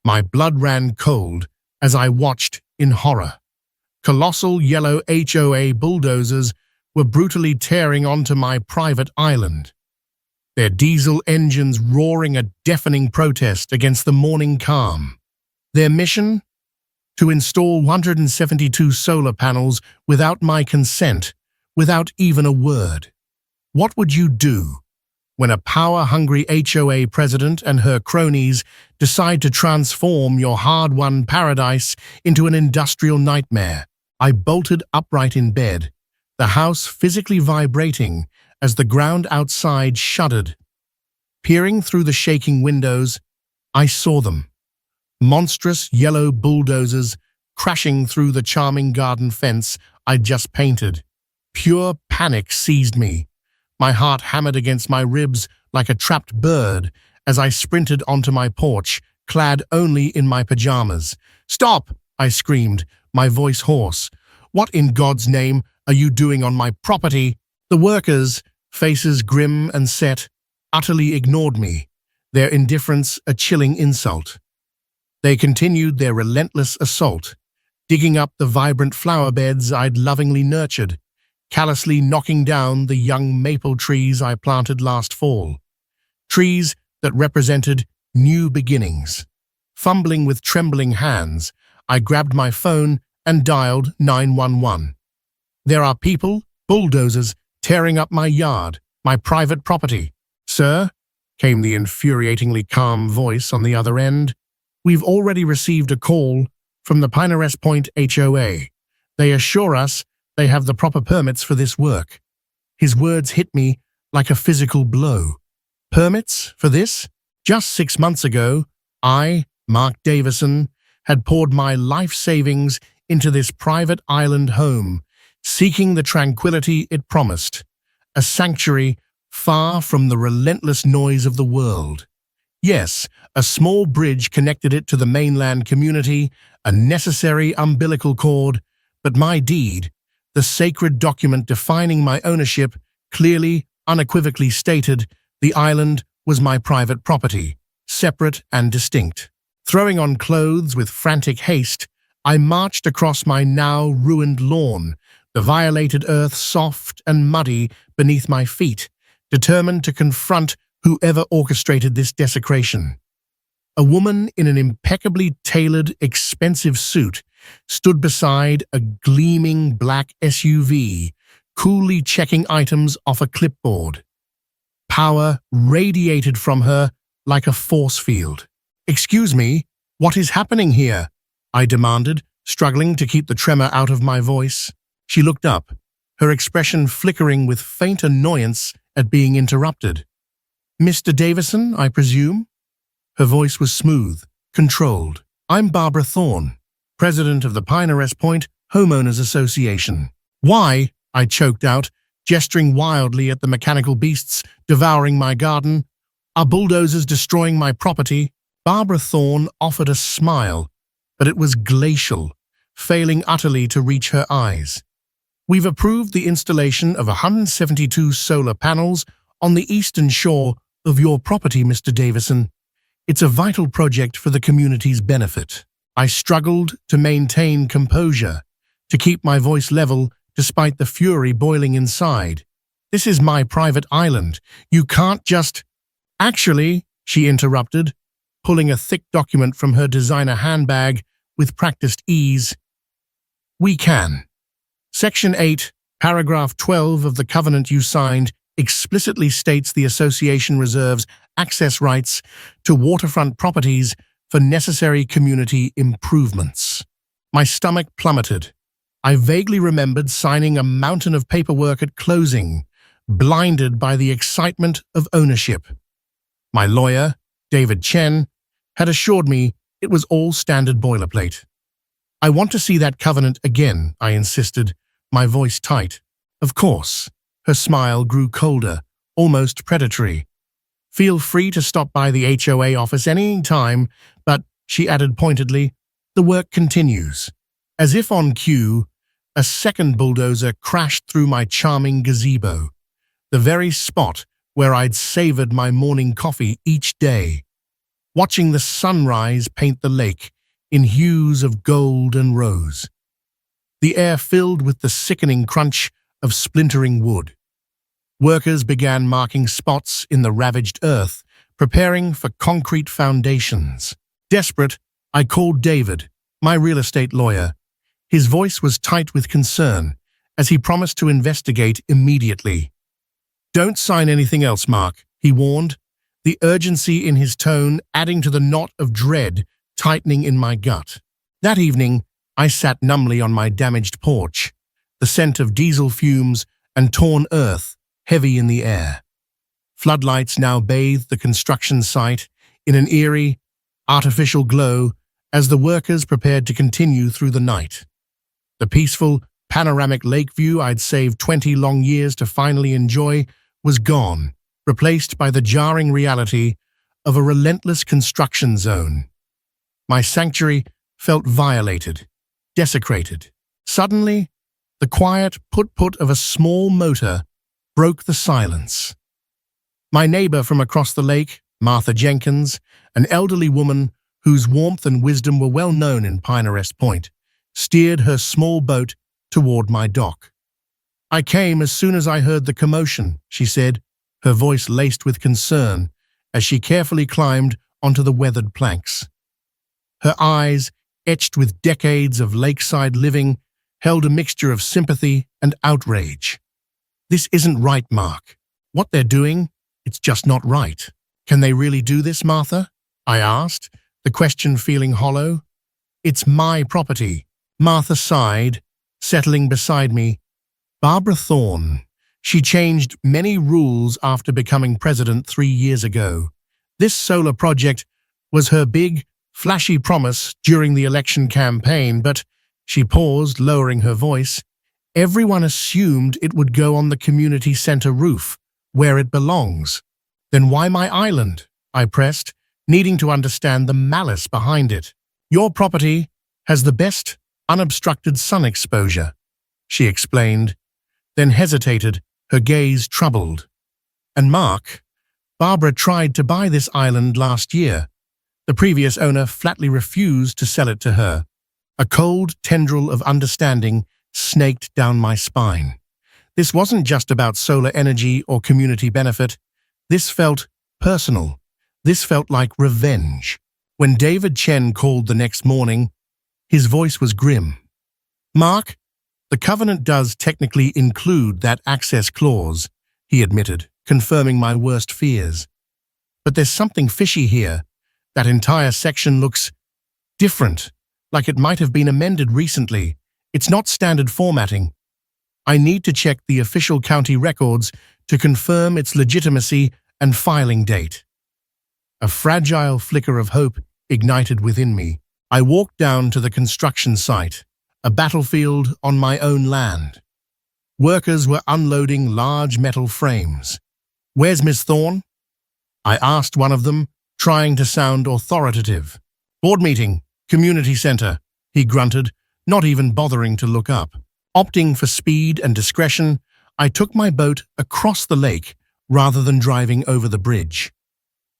My blood ran cold as I watched in horror. Colossal yellow HOA bulldozers were brutally tearing onto my private island, their diesel engines roaring a deafening protest against the morning calm. Their mission? To install 172 solar panels without my consent, without even a word. What would you do when a power-hungry HOA president and her cronies decide to transform your hard-won paradise into an industrial nightmare? I bolted upright in bed, the house physically vibrating as the ground outside shuddered. Peering through the shaking windows, I saw them. Monstrous yellow bulldozers crashing through the charming garden fence I'd just painted. Pure panic seized me. My heart hammered against my ribs like a trapped bird as I sprinted onto my porch, clad only in my pajamas. "Stop!" I screamed, my voice hoarse. "What in God's name are you doing on my property?" The workers, faces grim and set, utterly ignored me, their indifference a chilling insult. They continued their relentless assault, digging up the vibrant flower beds I'd lovingly nurtured, callously knocking down the young maple trees I planted last fall. Trees that represented new beginnings. Fumbling with trembling hands, I grabbed my phone and dialed 911. "There are people, bulldozers, tearing up my yard, my private property." "Sir," came the infuriatingly calm voice on the other end, "we've already received a call from the Pinarest Point HOA. They assure us they have the proper permits for this work." His words hit me like a physical blow. Permits for this? Just 6 months ago, I, Mark Davison, had poured my life savings into this private island home, seeking the tranquility it promised, a sanctuary far from the relentless noise of the world. Yes, a small bridge connected it to the mainland community, a necessary umbilical cord, but my deed, the sacred document defining my ownership, clearly, unequivocally stated, the island was my private property, separate and distinct. Throwing on clothes with frantic haste, I marched across my now ruined lawn, the violated earth soft and muddy beneath my feet, determined to confront whoever orchestrated this desecration. A woman in an impeccably tailored, expensive suit stood beside a gleaming black SUV, coolly checking items off a clipboard. Power radiated from her like a force field. "Excuse me, what is happening here?" I demanded, struggling to keep the tremor out of my voice. She looked up, her expression flickering with faint annoyance at being interrupted. "Mr. Davison, I presume?" Her voice was smooth, controlled. "I'm Barbara Thorne, president of the Pinarest Point Homeowners Association." "Why?" I choked out, gesturing wildly at the mechanical beasts devouring my garden. "Are bulldozers destroying my property?" Barbara Thorne offered a smile, but it was glacial, failing utterly to reach her eyes. "We've approved the installation of 172 solar panels on the eastern shore of your property, Mr. Davison. It's a vital project for the community's benefit." I struggled to maintain composure, to keep my voice level despite the fury boiling inside. "This is my private island. You can't just—" "Actually," she interrupted, pulling a thick document from her designer handbag with practiced ease, "we can. Section 8, paragraph 12 of the covenant you signed explicitly states the association reserves access rights to waterfront properties for necessary community improvements." My stomach plummeted. I vaguely remembered signing a mountain of paperwork at closing, blinded by the excitement of ownership. My lawyer, David Chen, had assured me it was all standard boilerplate. "I want to see that covenant again," I insisted, my voice tight. "Of course." Her smile grew colder, almost predatory. "Feel free to stop by the HOA office any time, but," she added pointedly, "the work continues." As if on cue, a second bulldozer crashed through my charming gazebo, the very spot where I'd savored my morning coffee each day. watching the sunrise paint the lake in hues of gold and rose. The air filled with the sickening crunch of splintering wood. Workers began marking spots in the ravaged earth, preparing for concrete foundations. Desperate, I called David, my real estate lawyer. His voice was tight with concern, as he promised to investigate immediately. "Don't sign anything else, Mark," he warned, the urgency in his tone adding to the knot of dread tightening in my gut. That evening, I sat numbly on my damaged porch, the scent of diesel fumes and torn earth heavy in the air. Floodlights now bathed the construction site in an eerie, artificial glow as the workers prepared to continue through the night. The peaceful, panoramic lake view I'd saved 20 long years to finally enjoy was gone, replaced by the jarring reality of a relentless construction zone. My sanctuary felt violated, desecrated. Suddenly, the quiet put-put of a small motor broke the silence. My neighbor from across the lake, Martha Jenkins, an elderly woman whose warmth and wisdom were well known in Pinarest Point, steered her small boat toward my dock. "I came as soon as I heard the commotion," she said, her voice laced with concern as she carefully climbed onto the weathered planks. Her eyes, etched with decades of lakeside living, held a mixture of sympathy and outrage. "This isn't right, Mark. What they're doing, it's just not right." "Can they really do this, Martha?" I asked, the question feeling hollow. "It's my property," Martha sighed, settling beside me. "Barbara Thorne. She changed many rules after becoming president 3 years ago. This solar project was her big, flashy promise during the election campaign, but," she paused, lowering her voice, "everyone assumed it would go on the community center roof, where it belongs." "Then why my island?" I pressed, needing to understand the malice behind it. "Your property has the best unobstructed sun exposure," she explained, then hesitated, her gaze troubled. "And Mark, Barbara tried to buy this island last year. The previous owner flatly refused to sell it to her." A cold tendril of understanding snaked down my spine. This wasn't just about solar energy or community benefit. This felt personal. This felt like revenge. When David Chen called the next morning, his voice was grim. "Mark, the covenant does technically include that access clause," he admitted, confirming my worst fears. "But there's something fishy here. That entire section looks different, like it might have been amended recently. It's not standard formatting. I need to check the official county records to confirm its legitimacy and filing date." A fragile flicker of hope ignited within me. I walked down to the construction site, a battlefield on my own land. Workers were unloading large metal frames. "Where's Miss Thorne?" I asked one of them, trying to sound authoritative. "Board meeting, community center," he grunted, not even bothering to look up. Opting for speed and discretion, I took my boat across the lake rather than driving over the bridge.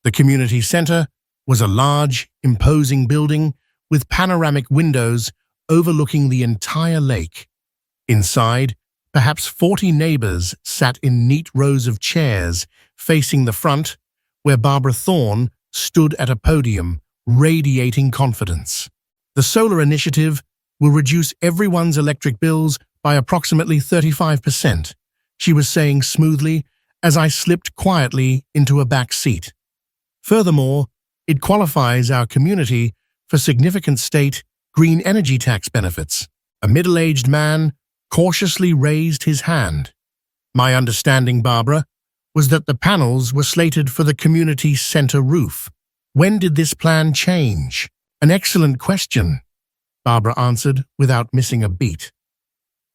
The community center was a large, imposing building with panoramic windows overlooking the entire lake. Inside, perhaps 40 neighbors sat in neat rows of chairs facing the front, where Barbara Thorne stood at a podium, radiating confidence. "The solar initiative will reduce everyone's electric bills by approximately 35%, she was saying smoothly as I slipped quietly into a back seat. "Furthermore, it qualifies our community for significant state green energy tax benefits." A middle-aged man cautiously raised his hand. "My understanding, Barbara, was that the panels were slated for the community center roof. When did this plan change?" "An excellent question," Barbara answered without missing a beat.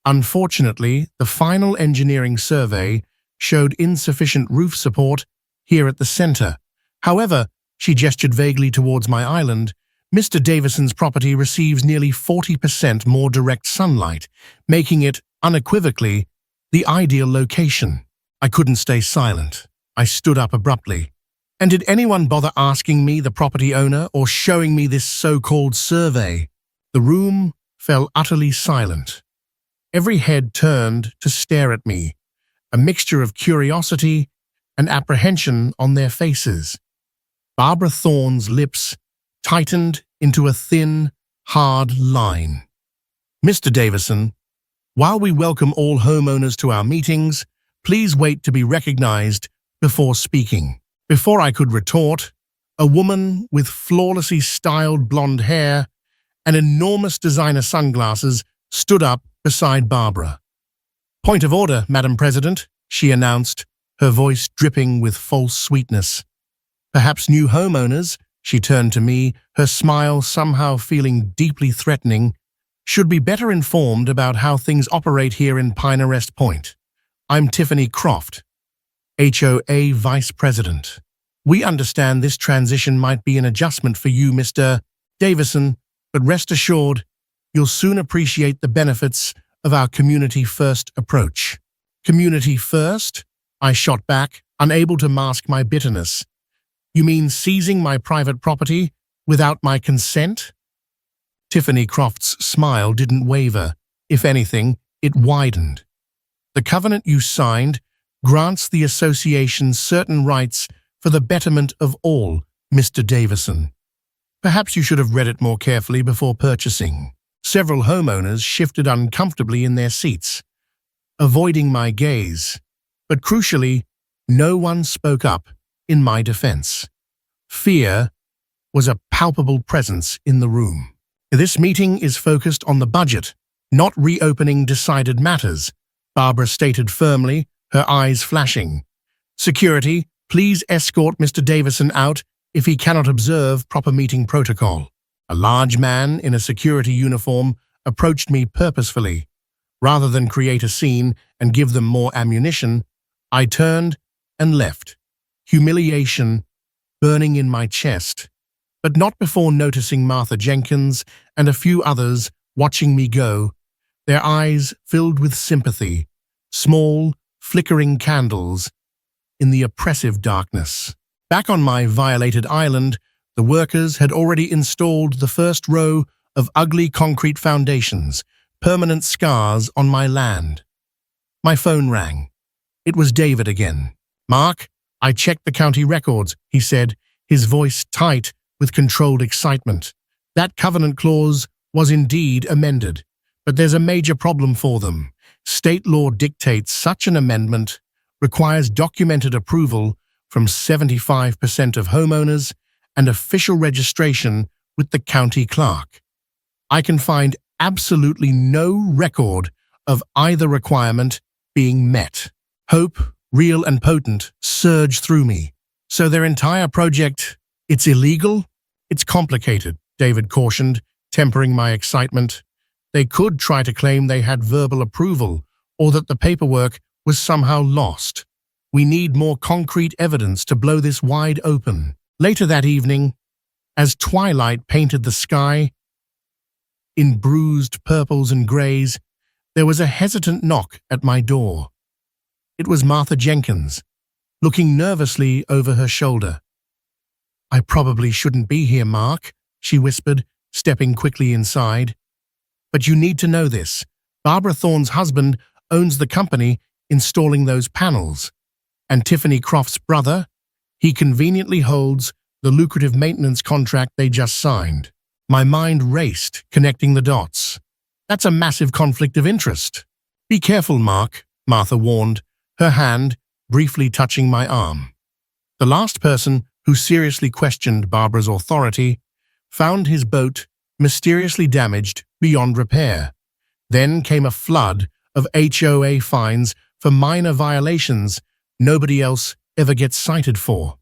"Unfortunately, the final engineering survey showed insufficient roof support here at the center. However," she gestured vaguely towards my island, "Mr. Davison's property receives nearly 40% more direct sunlight, making it, unequivocally, the ideal location." I couldn't stay silent. I stood up abruptly. And did anyone bother asking me, the property owner, or showing me this so-called survey? The room fell utterly silent. Every head turned to stare at me, a mixture of curiosity and apprehension on their faces. Barbara Thorne's lips tightened into a thin, hard line. Mr. Davison, while we welcome all homeowners to our meetings, please wait to be recognized before speaking. Before I could retort, a woman with flawlessly styled blonde hair and enormous designer sunglasses stood up beside Barbara. "Point of order, Madam President," she announced, her voice dripping with false sweetness. "Perhaps new homeowners," she turned to me, her smile somehow feeling deeply threatening, "should be better informed about how things operate here in Pinehurst Point. I'm Tiffany Croft, HOA Vice President. We understand this transition might be an adjustment for you, Mr. Davison, but rest assured, you'll soon appreciate the benefits of our community-first approach." "Community first?" I shot back, unable to mask my bitterness. "You mean seizing my private property without my consent?" Tiffany Croft's smile didn't waver. If anything, it widened. "The covenant you signed grants the association certain rights for the betterment of all, Mr. Davison. Perhaps you should have read it more carefully before purchasing." Several homeowners shifted uncomfortably in their seats, avoiding my gaze. But crucially, no one spoke up in my defense. Fear was a palpable presence in the room. "This meeting is focused on the budget, not reopening decided matters," Barbara stated firmly, her eyes flashing. "Security, please escort Mr. Davison out if he cannot observe proper meeting protocol." A large man in a security uniform approached me purposefully. Rather than create a scene and give them more ammunition, I turned and left, humiliation burning in my chest, but not before noticing Martha Jenkins and a few others watching me go, their eyes filled with sympathy, small, flickering candles in the oppressive darkness. Back on my violated island, the workers had already installed the first row of ugly concrete foundations, permanent scars on my land. My phone rang. It was David again. "Mark, I checked the county records," he said, his voice tight with controlled excitement. "That covenant clause was indeed amended, but there's a major problem for them. State law dictates such an amendment requires documented approval from 75% of homeowners and official registration with the county clerk. I can find absolutely no record of either requirement being met." Hope, real and potent, surged through me. "So their entire project, it's illegal?" "It's complicated," David cautioned, tempering my excitement. "They could try to claim they had verbal approval or that the paperwork was somehow lost. We need more concrete evidence to blow this wide open." Later that evening, as twilight painted the sky in bruised purples and grays, there was a hesitant knock at my door. It was Martha Jenkins, looking nervously over her shoulder. "I probably shouldn't be here, Mark," she whispered, stepping quickly inside. "But you need to know this. Barbara Thorne's husband owns the company installing those panels. And Tiffany Croft's brother, he conveniently holds the lucrative maintenance contract they just signed." My mind raced, connecting the dots. "That's a massive conflict of interest." "Be careful, Mark," Martha warned, her hand briefly touching my arm. The last person who seriously questioned Barbara's authority found his boat mysteriously damaged beyond repair. Then came a flood of HOA fines for minor violations nobody else ever gets cited for.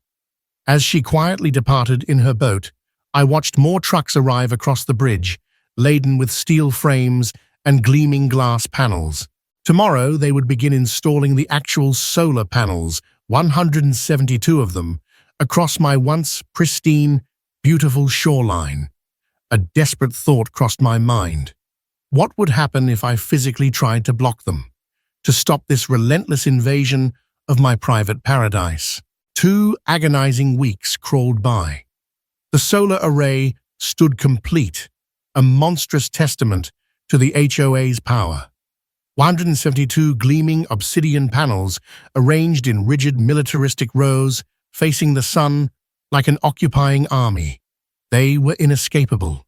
As she quietly departed in her boat, I watched more trucks arrive across the bridge, laden with steel frames and gleaming glass panels. Tomorrow they would begin installing the actual solar panels, 172 of them, across my once pristine, beautiful shoreline. A desperate thought crossed my mind. What would happen if I physically tried to block them, to stop this relentless invasion of my private paradise? 2 agonizing weeks crawled by. The solar array stood complete, a monstrous testament to the HOA's power. 172 gleaming obsidian panels arranged in rigid militaristic rows facing the sun like an occupying army. They were inescapable.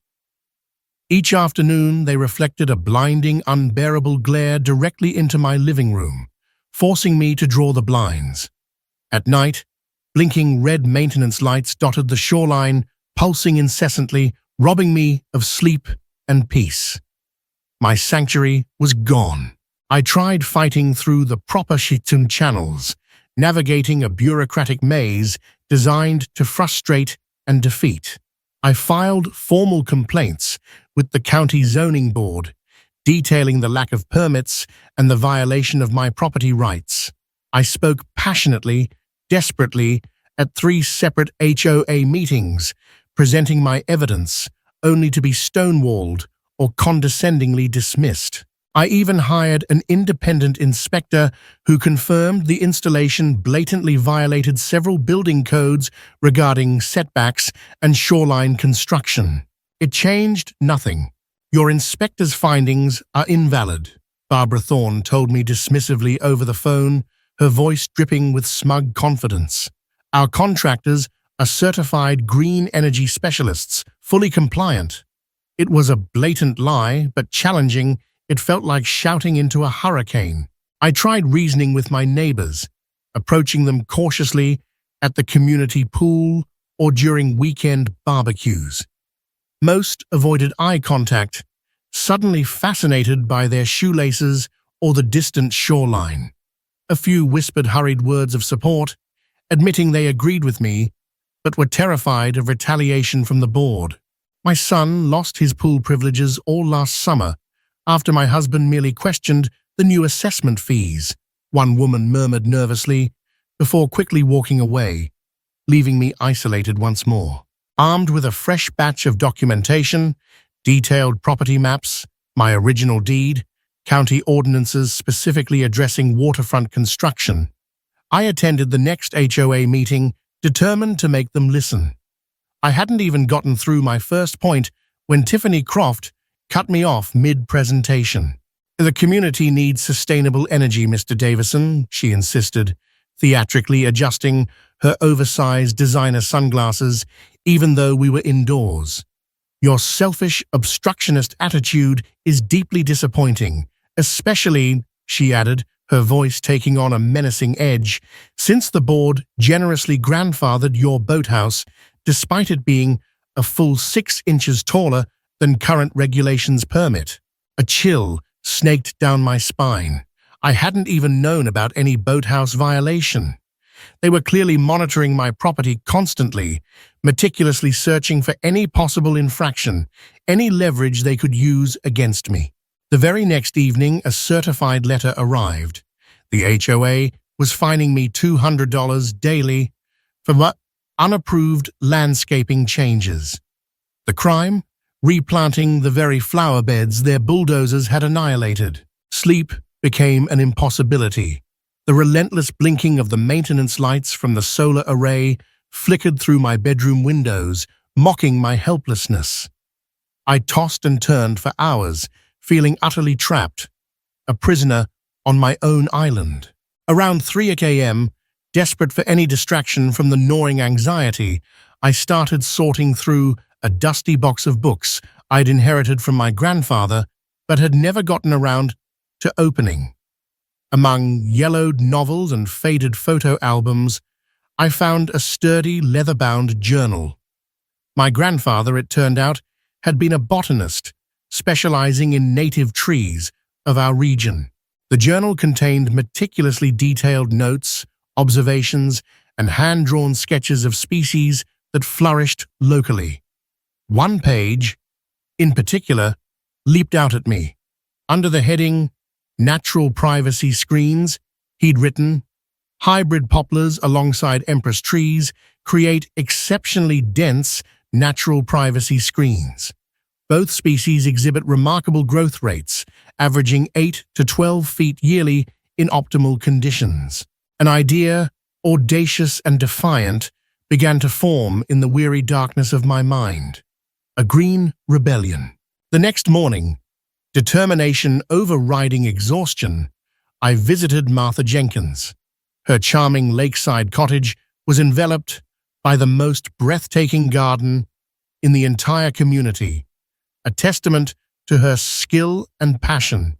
Each afternoon they reflected a blinding, unbearable glare directly into my living room, forcing me to draw the blinds. At night, blinking red maintenance lights dotted the shoreline, pulsing incessantly, robbing me of sleep and peace. My sanctuary was gone. I tried fighting through the proper Shitun channels, navigating a bureaucratic maze designed to frustrate and defeat. I filed formal complaints with the county zoning board, detailing the lack of permits and the violation of my property rights. I spoke passionately, desperately, at 3 separate HOA meetings, presenting my evidence, only to be stonewalled or condescendingly dismissed. I even hired an independent inspector who confirmed the installation blatantly violated several building codes regarding setbacks and shoreline construction. It changed nothing. "Your inspector's findings are invalid," Barbara Thorne told me dismissively over the phone, her voice dripping with smug confidence. "Our contractors are certified green energy specialists, fully compliant." It was a blatant lie, but challenging. It felt like shouting into a hurricane. I tried reasoning with my neighbors, approaching them cautiously at the community pool or during weekend barbecues. Most avoided eye contact, suddenly fascinated by their shoelaces or the distant shoreline. A few whispered hurried words of support, admitting they agreed with me, but were terrified of retaliation from the board. My son lost his pool privileges all last summer after my husband merely questioned the new assessment fees, one woman murmured nervously, before quickly walking away, leaving me isolated once more. Armed with a fresh batch of documentation, detailed property maps, my original deed, county ordinances specifically addressing waterfront construction, I attended the next HOA meeting, determined to make them listen. I hadn't even gotten through my first point when Tiffany Croft cut me off mid-presentation. "The community needs sustainable energy, Mr. Davison," she insisted, theatrically adjusting her oversized designer sunglasses even though we were indoors. "Your selfish, obstructionist attitude is deeply disappointing, especially," she added, her voice taking on a menacing edge, "since the board generously grandfathered your boathouse, despite it being a full 6 inches taller than current regulations permit." A chill snaked down my spine. I hadn't even known about any boathouse violation. They were clearly monitoring my property constantly, meticulously searching for any possible infraction, any leverage they could use against me. The very next evening, a certified letter arrived. The HOA was fining me $200 daily for unapproved landscaping changes. The crime? Replanting the very flower beds their bulldozers had annihilated. Sleep became an impossibility. The relentless blinking of the maintenance lights from the solar array flickered through my bedroom windows, mocking my helplessness. I tossed and turned for hours, feeling utterly trapped, a prisoner on my own island. Around 3 a.m., desperate for any distraction from the gnawing anxiety, I started sorting through a dusty box of books I'd inherited from my grandfather but had never gotten around to opening. Among yellowed novels and faded photo albums, I found a sturdy, leather-bound journal. My grandfather, it turned out, had been a botanist, specializing in native trees of our region. The journal contained meticulously detailed notes, observations, and hand-drawn sketches of species that flourished locally. One page, in particular, leaped out at me. Under the heading, "Natural Privacy Screens," he'd written, "Hybrid poplars alongside empress trees create exceptionally dense natural privacy screens. Both species exhibit remarkable growth rates, averaging 8 to 12 feet yearly in optimal conditions." An idea audacious and defiant, began to form in the weary darkness of my mind. A green rebellion. The next morning, determination overriding exhaustion, I visited Martha Jenkins. Her charming lakeside cottage was enveloped by the most breathtaking garden in the entire community, a testament to her skill and passion.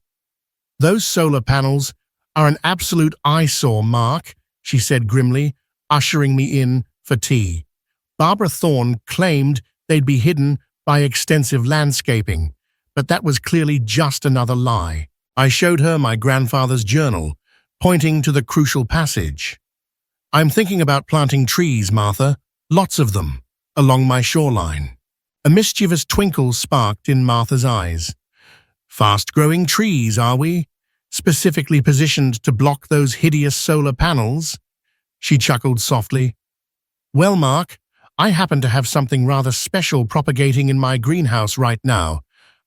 "Those solar panels are an absolute eyesore, Mark," she said grimly, ushering me in for tea. Barbara Thorne claimed they'd be hidden by extensive landscaping, but that was clearly just another lie. I showed her my grandfather's journal, pointing to the crucial passage. "I'm thinking about planting trees, Martha, lots of them, along my shoreline." A mischievous twinkle sparked in Martha's eyes. "Fast-growing trees, are we? Specifically positioned to block those hideous solar panels?" She chuckled softly. "Well, Mark, I happen to have something rather special propagating in my greenhouse right now.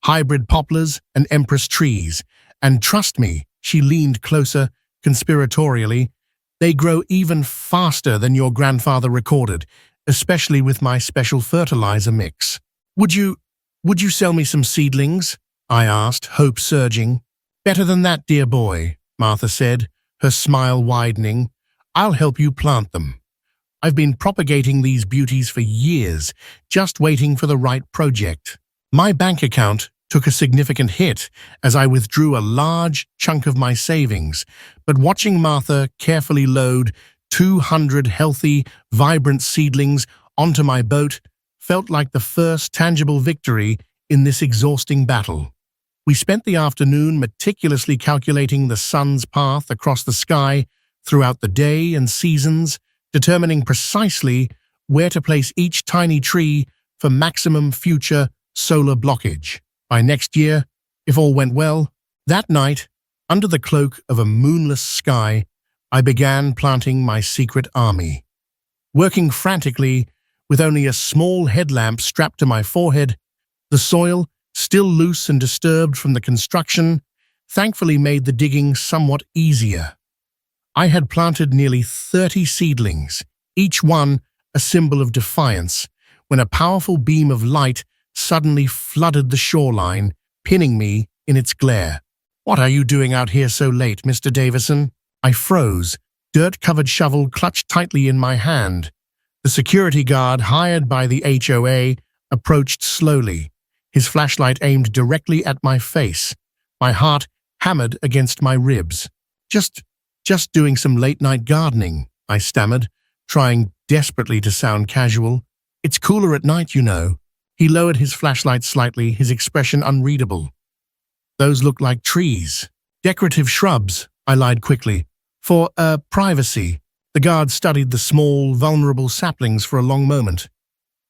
Hybrid poplars and empress trees. And trust me," she leaned closer, conspiratorially, "they grow even faster than your grandfather recorded, especially with my special fertilizer mix." Would you sell me some seedlings?" I asked, hope surging. "Better than that, dear boy," Martha said, her smile widening. "I'll help you plant them. I've been propagating these beauties for years, just waiting for the right project." My bank account took a significant hit as I withdrew a large chunk of my savings, but watching Martha carefully load 200 healthy, vibrant seedlings onto my boat felt like the first tangible victory in this exhausting battle. We spent the afternoon meticulously calculating the sun's path across the sky throughout the day and seasons, determining precisely where to place each tiny tree for maximum future solar blockage. By next year, if all went well, that night, under the cloak of a moonless sky, I began planting my secret army. Working frantically, with only a small headlamp strapped to my forehead, the soil, still loose and disturbed from the construction, thankfully made the digging somewhat easier. I had planted nearly 30 seedlings, each one a symbol of defiance, when a powerful beam of light suddenly flooded the shoreline, pinning me in its glare. "What are you doing out here so late, Mr. Davison?" I froze, dirt-covered shovel clutched tightly in my hand. The security guard hired by the HOA approached slowly, his flashlight aimed directly at my face, my heart hammered against my ribs. Just doing some late-night gardening," I stammered, trying desperately to sound casual. "It's cooler at night, you know." He lowered his flashlight slightly, his expression unreadable. "Those look like trees." "Decorative shrubs," I lied quickly. "For, privacy." The guard studied the small, vulnerable saplings for a long moment.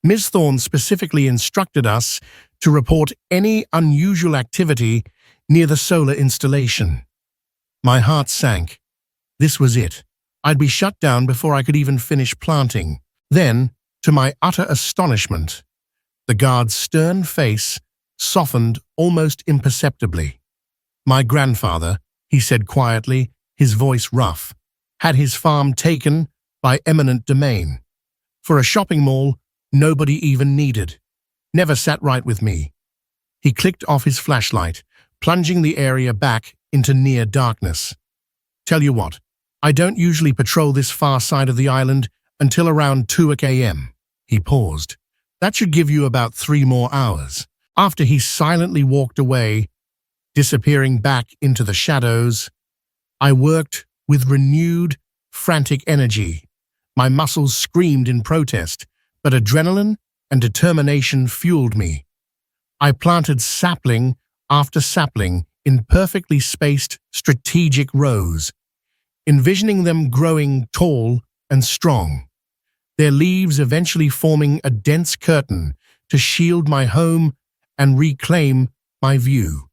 "Ms. Thorne specifically instructed us to report any unusual activity near the solar installation." My heart sank. This was it. I'd be shut down before I could even finish planting. Then, to my utter astonishment, the guard's stern face softened almost imperceptibly. "My grandfather," he said quietly, his voice rough, "had his farm taken by eminent domain. For a shopping mall nobody even needed. Never sat right with me." He clicked off his flashlight, plunging the area back into near darkness. "Tell you what, I don't usually patrol this far side of the island until around 2 a.m. He paused. "That should give you about 3 more hours." After he silently walked away, disappearing back into the shadows, I worked with renewed, frantic energy. My muscles screamed in protest, but adrenaline and determination fueled me. I planted sapling after sapling in perfectly spaced, strategic rows, envisioning them growing tall and strong, their leaves eventually forming a dense curtain to shield my home and reclaim my view.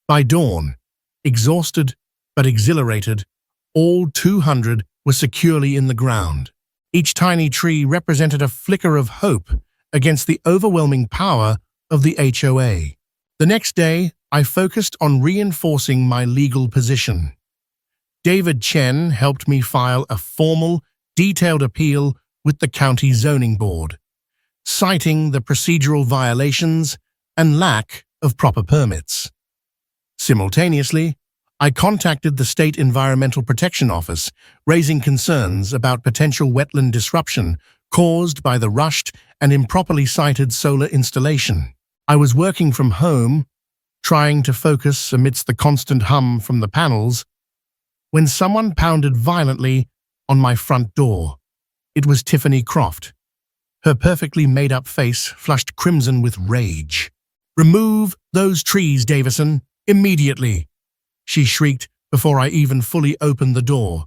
By dawn, exhausted but exhilarated, all 200 were securely in the ground. Each tiny tree represented a flicker of hope against the overwhelming power of the HOA. The next day, I focused on reinforcing my legal position. David Chen helped me file a formal detailed appeal with the county zoning board, citing the procedural violations and lack of proper permits. Simultaneously, I contacted the State Environmental Protection Office, raising concerns about potential wetland disruption caused by the rushed and improperly sited solar installation. I was working from home, trying to focus amidst the constant hum from the panels, when someone pounded violently on my front door. It was Tiffany Croft. Her perfectly made-up face flushed crimson with rage. "Remove those trees, Davison, immediately!" she shrieked before I even fully opened the door.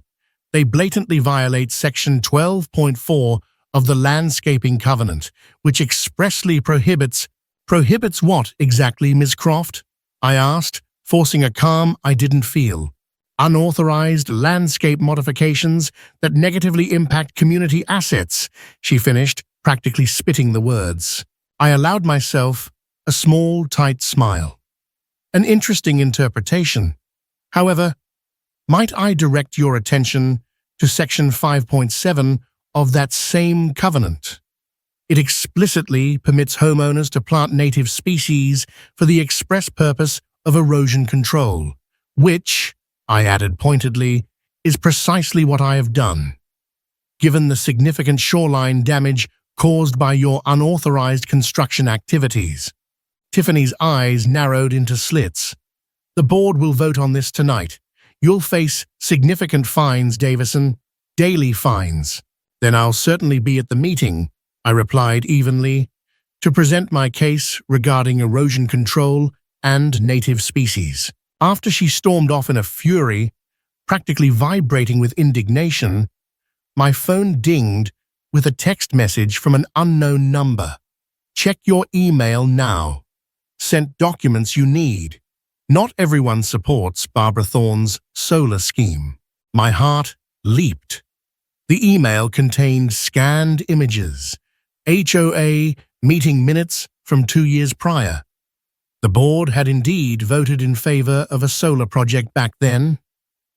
"They blatantly violate Section 12.4 of the Landscaping Covenant, which expressly prohibits—" "Prohibits what exactly, Ms. Croft?" I asked, forcing a calm I didn't feel. "Unauthorized landscape modifications that negatively impact community assets," she finished, practically spitting the words. I allowed myself a small, tight smile. An interesting interpretation. However, might I direct your attention to Section 5.7 of that same covenant? It explicitly permits homeowners to plant native species for the express purpose of erosion control, which, I added pointedly, is precisely what I have done. Given the significant shoreline damage caused by your unauthorized construction activities. Tiffany's eyes narrowed into slits. "The board will vote on this tonight. You'll face significant fines, Davison. Daily fines." "Then I'll certainly be at the meeting," I replied evenly, "to present my case regarding erosion control and native species." After she stormed off in a fury, practically vibrating with indignation, my phone dinged with a text message from an unknown number. "Check your email now. Sent documents you need." Not everyone supports Barbara Thorne's solar scheme. My heart leaped. The email contained scanned images, HOA meeting minutes from 2 years prior. The board had indeed voted in favor of a solar project back then,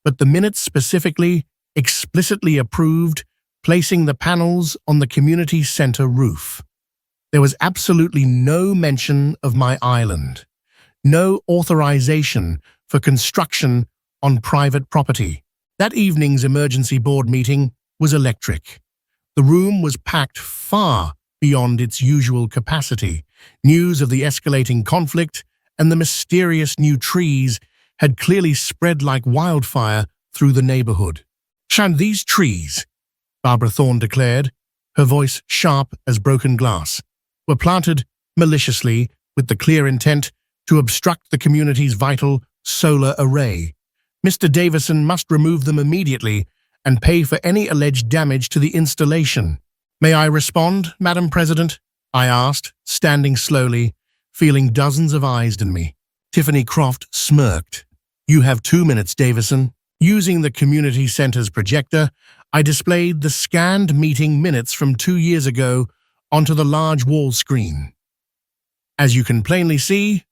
but the minutes specifically, explicitly approved placing the panels on the community center roof. There was absolutely no mention of my island, no authorization for construction on private property. That evening's emergency board meeting was electric. The room was packed far beyond its usual capacity. News of the escalating conflict and the mysterious new trees had clearly spread like wildfire through the neighborhood. "And these trees," Barbara Thorne declared, her voice sharp as broken glass, "were planted maliciously with the clear intent to obstruct the community's vital solar array. Mr. Davison must remove them immediately and pay for any alleged damage to the installation." "May I respond, Madam President?" I asked, standing slowly, feeling dozens of eyes on me. Tiffany Croft smirked. "You have 2 minutes, Davison." Using the community center's projector, I displayed the scanned meeting minutes from 2 years ago onto the large wall screen. "As you can plainly see,"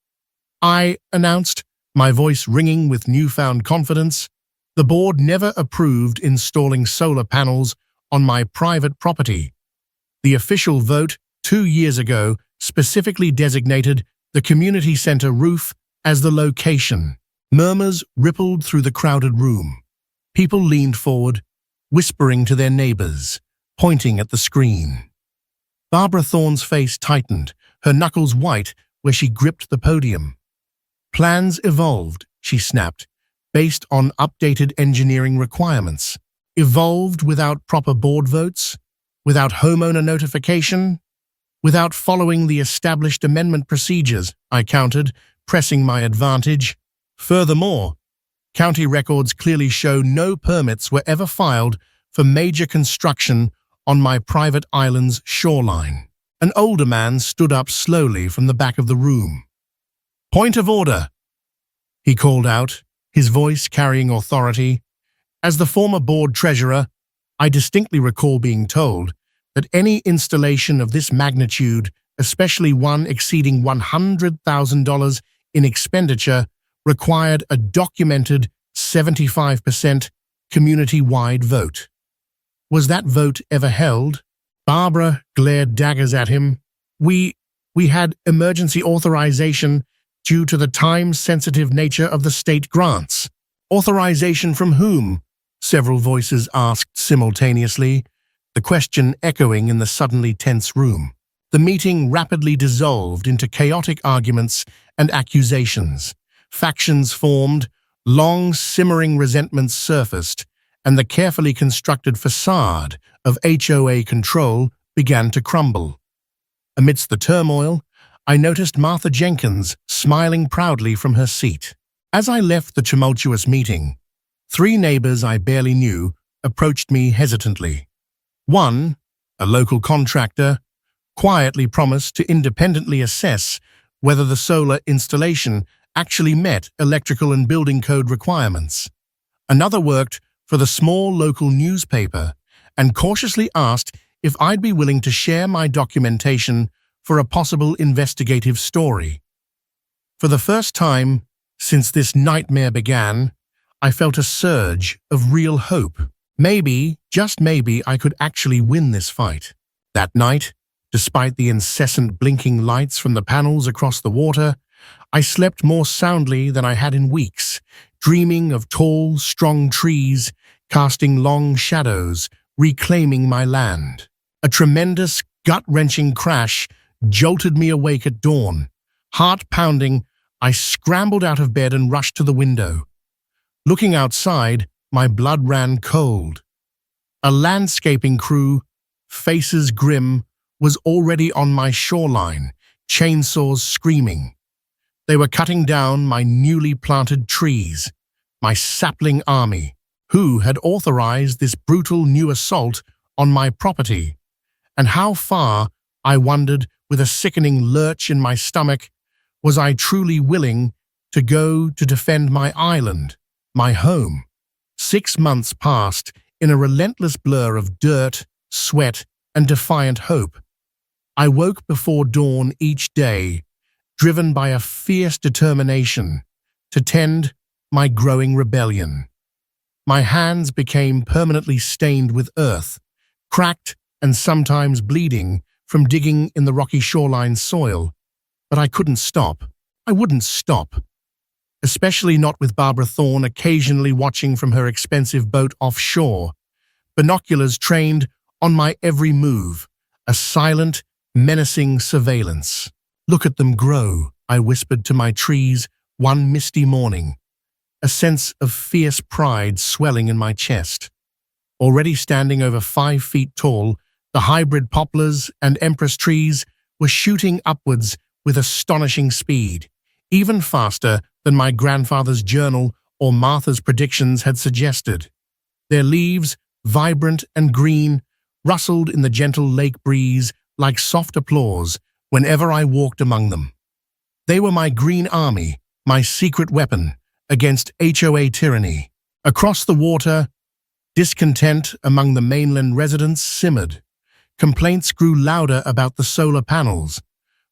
I announced, my voice ringing with newfound confidence, "the board never approved installing solar panels on my private property. The official vote 2 years ago specifically designated the community center roof as the location." Murmurs rippled through the crowded room. People leaned forward, whispering to their neighbors, pointing at the screen. Barbara Thorne's face tightened, her knuckles white where she gripped the podium. "Plans evolved," she snapped, "based on updated engineering requirements. Evolved without proper board votes, without homeowner notification, without following the established amendment procedures," I countered, pressing my advantage. "Furthermore, county records clearly show no permits were ever filed for major construction on my private island's shoreline." An older man stood up slowly from the back of the room. "Point of order," he called out, his voice carrying authority. As the former board treasurer, I distinctly recall being told that any installation of this magnitude, especially one exceeding $100,000 in expenditure, required a documented 75% community-wide vote. Was that vote ever held? Barbara glared daggers at him. We had emergency authorization due to the time-sensitive nature of the state grants. Authorization from whom? Several voices asked simultaneously, the question echoing in the suddenly tense room. The meeting rapidly dissolved into chaotic arguments and accusations. Factions formed, long simmering resentments surfaced, and the carefully constructed facade of HOA control began to crumble. Amidst the turmoil, I noticed Martha Jenkins smiling proudly from her seat. As I left the tumultuous meeting, 3 neighbors I barely knew approached me hesitantly. One, a local contractor, quietly promised to independently assess whether the solar installation actually met electrical and building code requirements. Another worked for the small local newspaper and cautiously asked if I'd be willing to share my documentation for a possible investigative story. For the first time since this nightmare began, I felt a surge of real hope. Maybe, just maybe, I could actually win this fight. That night, despite the incessant blinking lights from the panels across the water, I slept more soundly than I had in weeks, dreaming of tall, strong trees, casting long shadows, reclaiming my land. A tremendous, gut-wrenching crash jolted me awake at dawn. Heart pounding, I scrambled out of bed and rushed to the window. Looking outside, my blood ran cold. A landscaping crew, faces grim, was already on my shoreline, chainsaws screaming. They were cutting down my newly planted trees, my sapling army. Who had authorized this brutal new assault on my property? And how far, I wondered with a sickening lurch in my stomach, was I truly willing to go to defend my island, my home? 6 months passed in a relentless blur of dirt, sweat, and defiant hope. I woke before dawn each day, driven by a fierce determination to tend my growing rebellion. My hands became permanently stained with earth, cracked and sometimes bleeding from digging in the rocky shoreline soil. But I couldn't stop. I wouldn't stop. Especially not with Barbara Thorne occasionally watching from her expensive boat offshore, binoculars trained on my every move, a silent, menacing surveillance. Look at them grow, I whispered to my trees one misty morning, a sense of fierce pride swelling in my chest. Already standing over 5 feet tall, the hybrid poplars and empress trees were shooting upwards with astonishing speed, even faster than my grandfather's journal or Martha's predictions had suggested. Their leaves, vibrant and green, rustled in the gentle lake breeze like soft applause whenever I walked among them. They were my green army, my secret weapon against HOA tyranny. Across the water, discontent among the mainland residents simmered. Complaints grew louder about the solar panels,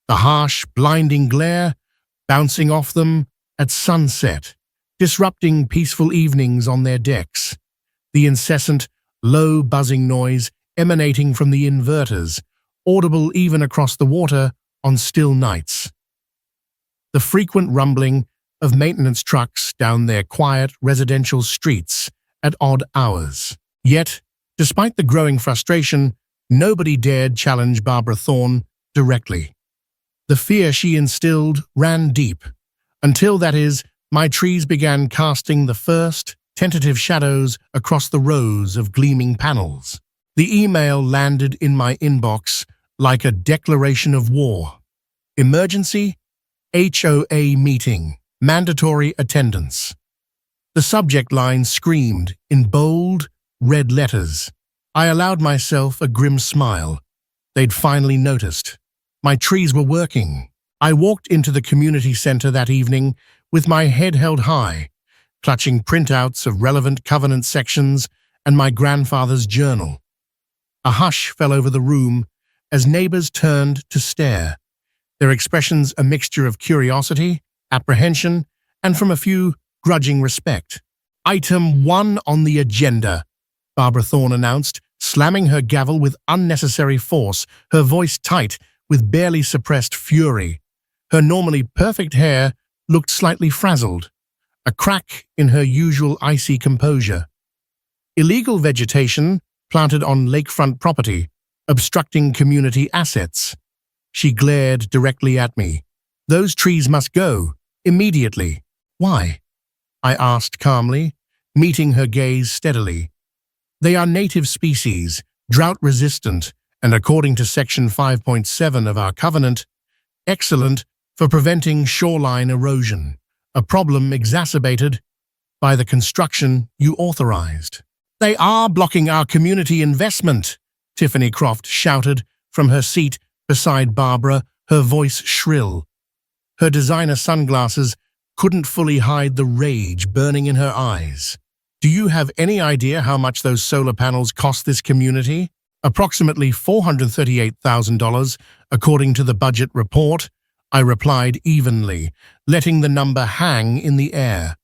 the harsh, blinding glare bouncing off them at sunset, disrupting peaceful evenings on their decks. The incessant, low buzzing noise emanating from the inverters, audible even across the water on still nights. The frequent rumbling of maintenance trucks down their quiet residential streets at odd hours. Yet, despite the growing frustration, nobody dared challenge Barbara Thorne directly. The fear she instilled ran deep, until, that is, my trees began casting the first tentative shadows across the rows of gleaming panels. The email landed in my inbox like a declaration of war. Emergency, HOA meeting, mandatory attendance. The subject line screamed in bold, red letters. I allowed myself a grim smile. They'd finally noticed. My trees were working. I walked into the community center that evening with my head held high, clutching printouts of relevant covenant sections and my grandfather's journal. A hush fell over the room as neighbors turned to stare, their expressions a mixture of curiosity, apprehension, and from a few, grudging respect. Item 1 on the agenda, Barbara Thorne announced, slamming her gavel with unnecessary force, her voice tight with barely suppressed fury. Her normally perfect hair looked slightly frazzled, a crack in her usual icy composure. Illegal vegetation planted on lakefront property, obstructing community assets. She glared directly at me. Those trees must go, immediately. Why? I asked calmly, meeting her gaze steadily. They are native species, drought-resistant, and according to Section 5.7 of our covenant, excellent for preventing shoreline erosion, a problem exacerbated by the construction you authorized. They are blocking our community investment, Tiffany Croft shouted from her seat beside Barbara, her voice shrill. Her designer sunglasses couldn't fully hide the rage burning in her eyes. Do you have any idea how much those solar panels cost this community? Approximately $438,000, according to the budget report, I replied evenly, letting the number hang in the air.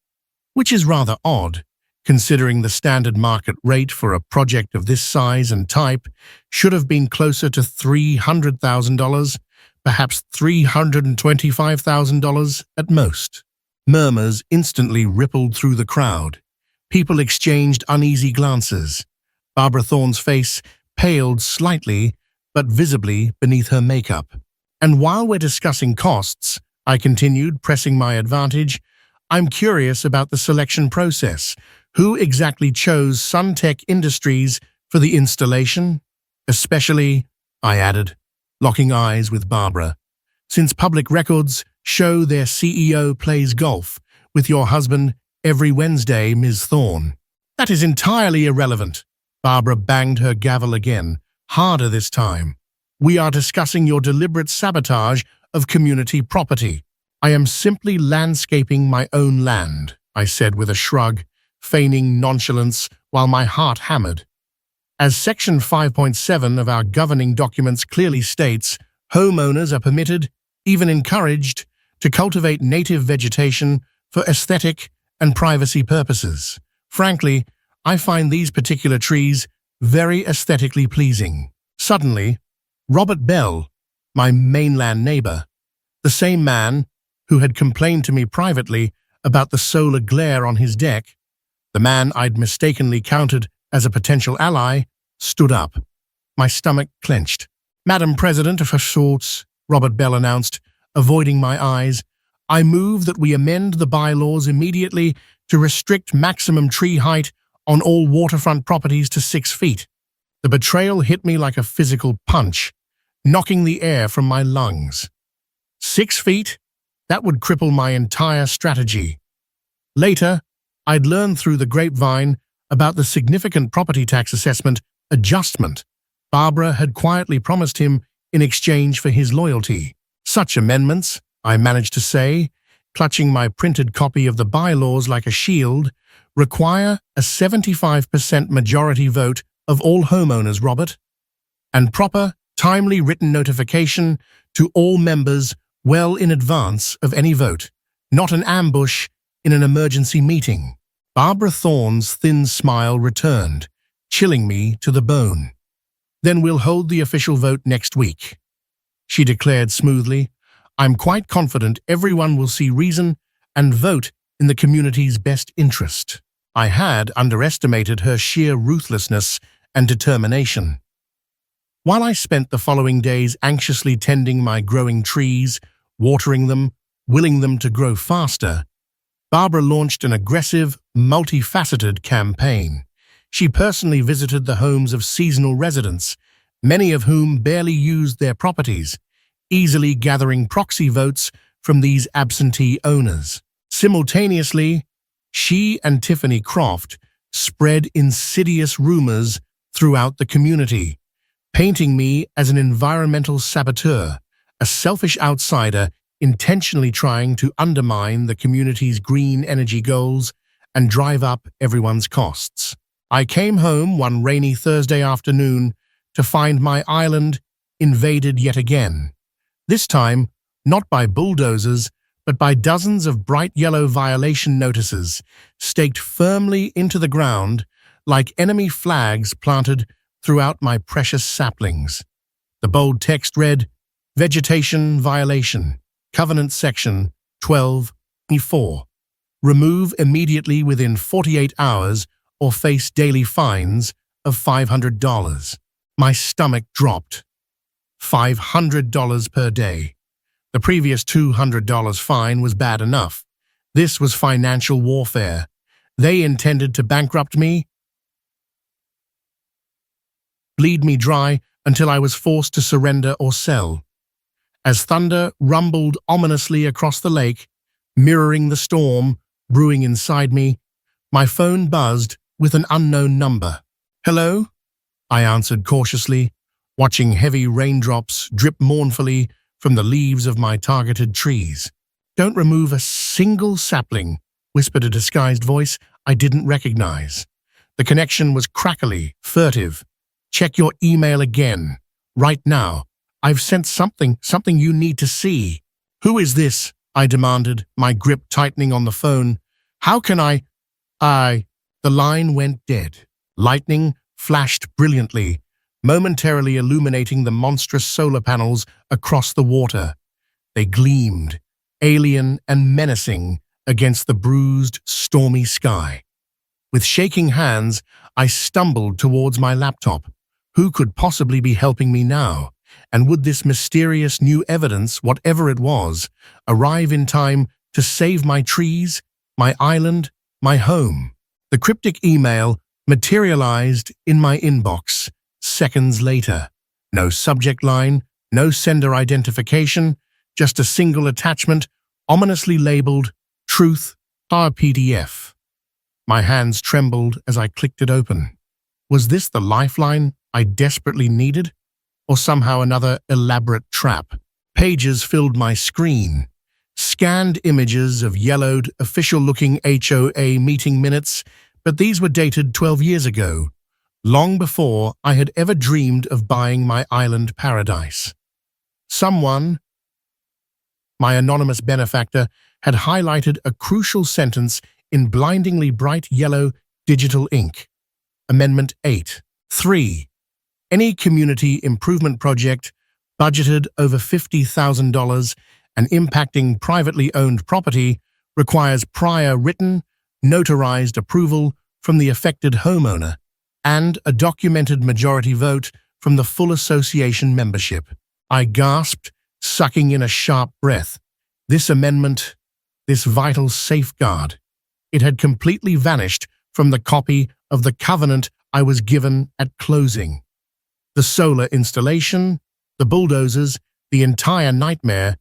Which is rather odd, considering the standard market rate for a project of this size and type should have been closer to $300,000, perhaps $325,000 at most. Murmurs instantly rippled through the crowd. People exchanged uneasy glances. Barbara Thorne's face paled slightly, but visibly beneath her makeup. And while we're discussing costs, I continued, pressing my advantage, I'm curious about the selection process. Who exactly chose Suntech Industries for the installation? Especially, I added, locking eyes with Barbara, since public records show their CEO plays golf with your husband every Wednesday, Ms. Thorne. That is entirely irrelevant. Barbara banged her gavel again, harder this time. We are discussing your deliberate sabotage of community property. I am simply landscaping my own land, I said with a shrug, feigning nonchalance while my heart hammered. As Section 5.7 of our governing documents clearly states, homeowners are permitted, even encouraged, to cultivate native vegetation for aesthetic and privacy purposes. Frankly, I find these particular trees very aesthetically pleasing. Suddenly, Robert Bell, my mainland neighbor, the same man who had complained to me privately about the solar glare on his deck, the man I'd mistakenly counted as a potential ally, stood up. My stomach clenched. Madam President of sorts, Robert Bell announced, avoiding my eyes, I move that we amend the bylaws immediately to restrict maximum tree height on all waterfront properties to 6 feet. The betrayal hit me like a physical punch, knocking the air from my lungs. 6 feet? That would cripple my entire strategy. Later, I'd learned through the grapevine about the significant property tax assessment adjustment Barbara had quietly promised him in exchange for his loyalty. Such amendments, I managed to say, clutching my printed copy of the bylaws like a shield, require a 75% majority vote of all homeowners, Robert, and proper, timely written notification to all members well in advance of any vote, not an ambush in an emergency meeting. Barbara Thorne's thin smile returned, chilling me to the bone. Then we'll hold the official vote next week, she declared smoothly. I'm quite confident everyone will see reason and vote in the community's best interest. I had underestimated her sheer ruthlessness and determination. While I spent the following days anxiously tending my growing trees, watering them, willing them to grow faster, Barbara launched an aggressive, multifaceted campaign. She personally visited the homes of seasonal residents, many of whom barely used their properties, easily gathering proxy votes from these absentee owners. Simultaneously, she and Tiffany Croft spread insidious rumors throughout the community, painting me as an environmental saboteur, a selfish outsider intentionally trying to undermine the community's green energy goals and drive up everyone's costs. I came home one rainy Thursday afternoon to find my island invaded yet again. This time, not by bulldozers, but by dozens of bright yellow violation notices staked firmly into the ground like enemy flags planted throughout my precious saplings. The bold text read, "Vegetation violation, Covenant Section 12(4). Remove immediately within 48 hours or face daily fines of $500. My stomach dropped. $500 per day. The previous $200 fine was bad enough. This was financial warfare. They intended to bankrupt me, bleed me dry until I was forced to surrender or sell. As thunder rumbled ominously across the lake, mirroring the storm brewing inside me, my phone buzzed with an unknown number. "Hello?" I answered cautiously, watching heavy raindrops drip mournfully from the leaves of my targeted trees. "Don't remove a single sapling," whispered a disguised voice I didn't recognize. The connection was crackly, furtive. "Check your email again. Right now. I've sent something you need to see." "Who is this?" I demanded, my grip tightening on the phone. "How can I?" The line went dead. Lightning flashed brilliantly, momentarily illuminating the monstrous solar panels across the water. They gleamed, alien and menacing, against the bruised, stormy sky. With shaking hands, I stumbled towards my laptop. Who could possibly be helping me now? And would this mysterious new evidence, whatever it was, arrive in time to save my trees, my island, my home? The cryptic email materialized in my inbox seconds later. No subject line, no sender identification, just a single attachment ominously labeled Truth, PDF. My hands trembled as I clicked it open. Was this the lifeline I desperately needed? Or somehow another elaborate trap? Pages filled my screen. Scanned images of yellowed, official-looking HOA meeting minutes, but these were dated 12 years ago, long before I had ever dreamed of buying my island paradise. Someone, my anonymous benefactor, had highlighted a crucial sentence in blindingly bright yellow digital ink. Amendment 8. 3. Any community improvement project budgeted over $50,000 and impacting privately owned property requires prior written, notarized approval from the affected homeowner and a documented majority vote from the full association membership. I gasped, sucking in a sharp breath. This amendment, this vital safeguard, it had completely vanished from the copy of the covenant I was given at closing. The solar installation, the bulldozers, the entire nightmare,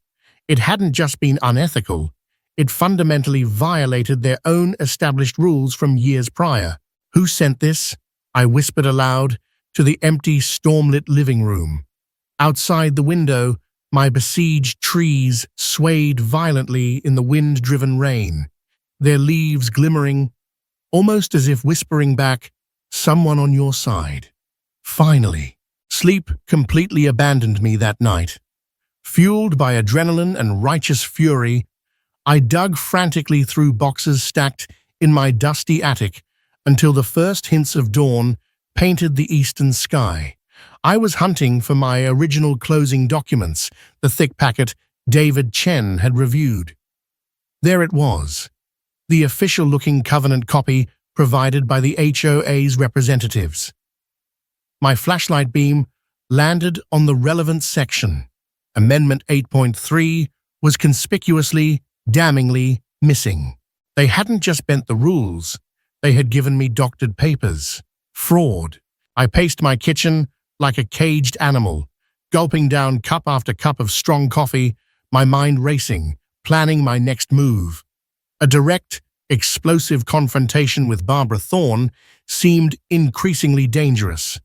it hadn't just been unethical, it fundamentally violated their own established rules from years prior. "Who sent this?" I whispered aloud to the empty, storm-lit living room. Outside the window, my besieged trees swayed violently in the wind-driven rain, their leaves glimmering, almost as if whispering back, "Someone on your side." Finally, sleep completely abandoned me that night. Fueled by adrenaline and righteous fury, I dug frantically through boxes stacked in my dusty attic until the first hints of dawn painted the eastern sky. I was hunting for my original closing documents, the thick packet David Chen had reviewed. There it was, the official-looking covenant copy provided by the HOA's representatives. My flashlight beam landed on the relevant section. Amendment 8.3 was conspicuously, damningly missing. They hadn't just bent the rules, they had given me doctored papers. Fraud. I paced my kitchen like a caged animal, gulping down cup after cup of strong coffee, my mind racing, planning my next move. A direct, explosive confrontation with Barbara Thorne seemed increasingly dangerous.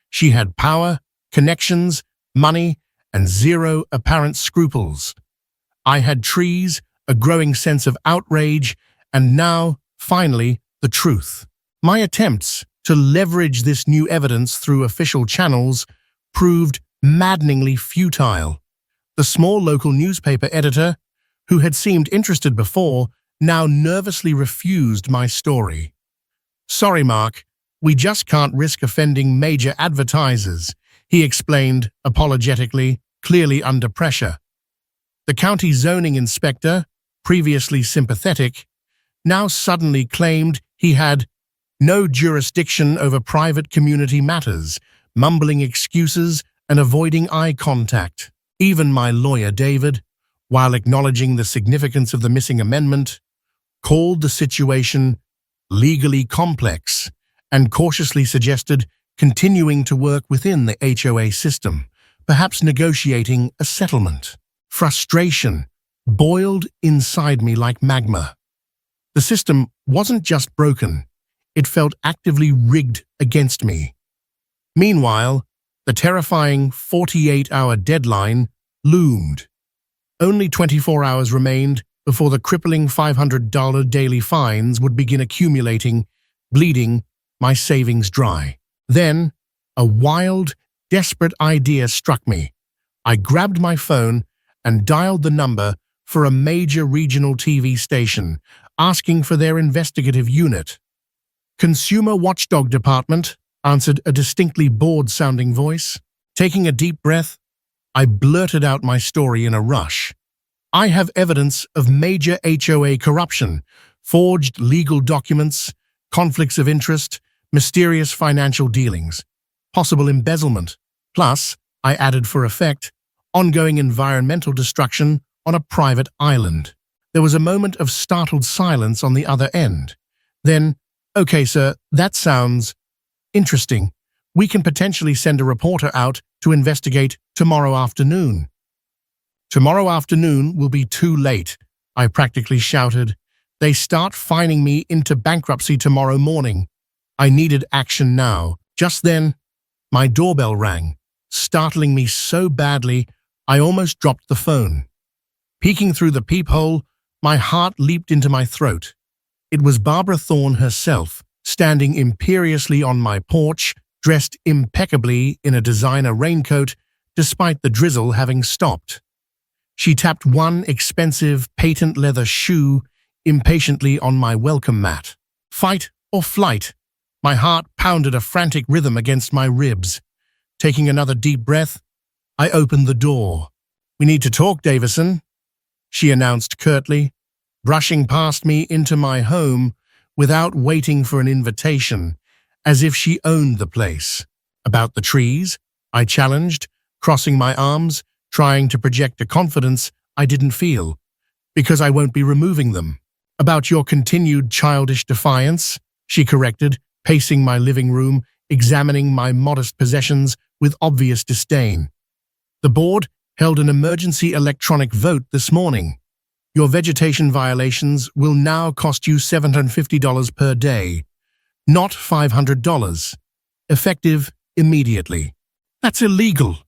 She had power, connections, money, and zero apparent scruples. I had trees, a growing sense of outrage, and now, finally, the truth. My attempts to leverage this new evidence through official channels proved maddeningly futile. The small local newspaper editor, who had seemed interested before, now nervously refused my story. "Sorry, Mark, We just can't risk offending major advertisers, he explained apologetically, clearly under pressure. The county zoning inspector, previously sympathetic, now suddenly claimed he had no jurisdiction over private community matters, mumbling excuses and avoiding eye contact. Even my lawyer, David, while acknowledging the significance of the missing amendment, called the situation legally complex and cautiously suggested continuing to work within the HOA system, perhaps negotiating a settlement. Frustration boiled inside me like magma. The system wasn't just broken, it felt actively rigged against me. Meanwhile, the terrifying 48-hour deadline loomed. Only 24 hours remained before the crippling $500 daily fines would begin accumulating, bleeding my savings dry. Then, a wild, desperate idea struck me. I grabbed my phone and dialed the number for a major regional TV station, asking for their investigative unit. "Consumer Watchdog Department," answered a distinctly bored-sounding voice. Taking a deep breath, I blurted out my story in a rush. "I have evidence of major HOA corruption, forged legal documents, conflicts of interest, mysterious financial dealings, possible embezzlement. Plus," I added for effect, "ongoing environmental destruction on a private island." There was a moment of startled silence on the other end. Then, "Okay, sir, that sounds interesting. We can potentially send a reporter out to investigate tomorrow afternoon." "Tomorrow afternoon will be too late," I practically shouted. "They start fining me into bankruptcy tomorrow morning." I needed action now. Just then, my doorbell rang, startling me so badly I almost dropped the phone. Peeking through the peephole, my heart leaped into my throat. It was Barbara Thorne herself, standing imperiously on my porch, dressed impeccably in a designer raincoat, despite the drizzle having stopped. She tapped one expensive patent leather shoe impatiently on my welcome mat. Fight or flight? My heart pounded a frantic rhythm against my ribs. Taking another deep breath, I opened the door. "We need to talk, Davison," she announced curtly, brushing past me into my home without waiting for an invitation, as if she owned the place. "About the trees?" I challenged, crossing my arms, trying to project a confidence I didn't feel, "because I won't be removing them." "About your continued childish defiance," she corrected, pacing my living room, examining my modest possessions with obvious disdain. "The board held an emergency electronic vote this morning. Your vegetation violations will now cost you $750 per day, not $500, effective immediately." "That's illegal,"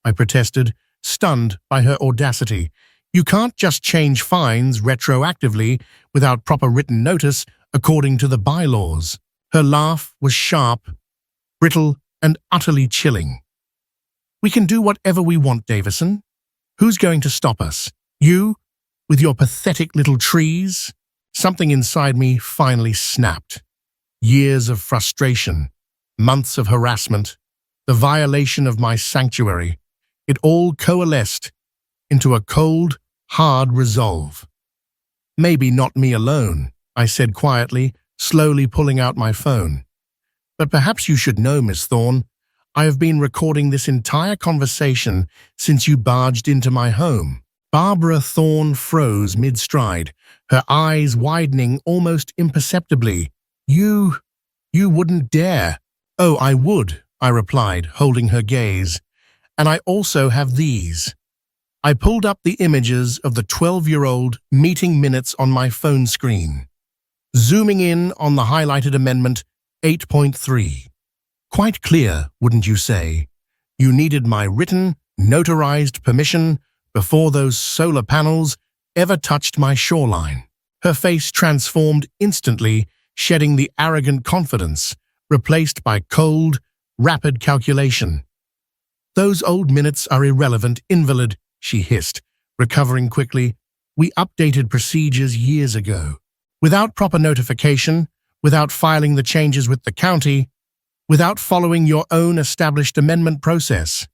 I protested, stunned by her audacity. "You can't just change fines retroactively without proper written notice according to the bylaws." Her laugh was sharp, brittle, and utterly chilling. "We can do whatever we want, Davison. Who's going to stop us? You, with your pathetic little trees?" Something inside me finally snapped. Years of frustration, months of harassment, the violation of my sanctuary, it all coalesced into a cold, hard resolve. "Maybe not me alone," I said quietly, slowly pulling out my phone. "But perhaps you should know, Miss Thorne, I have been recording this entire conversation since you barged into my home." Barbara Thorne froze mid-stride, her eyes widening almost imperceptibly. You wouldn't dare." "Oh, I would," I replied, holding her gaze. "And I also have these." I pulled up the images of the 12-year-old meeting minutes on my phone screen, zooming in on the highlighted Amendment 8.3. Quite clear, wouldn't you say? You needed my written, notarized permission before those solar panels ever touched my shoreline. Her face transformed instantly, shedding the arrogant confidence, replaced by cold, rapid calculation. "Those old minutes are irrelevant, invalid," she hissed, recovering quickly. "We updated procedures years ago. Without proper notification, without filing the changes with the county, without following your own established amendment process.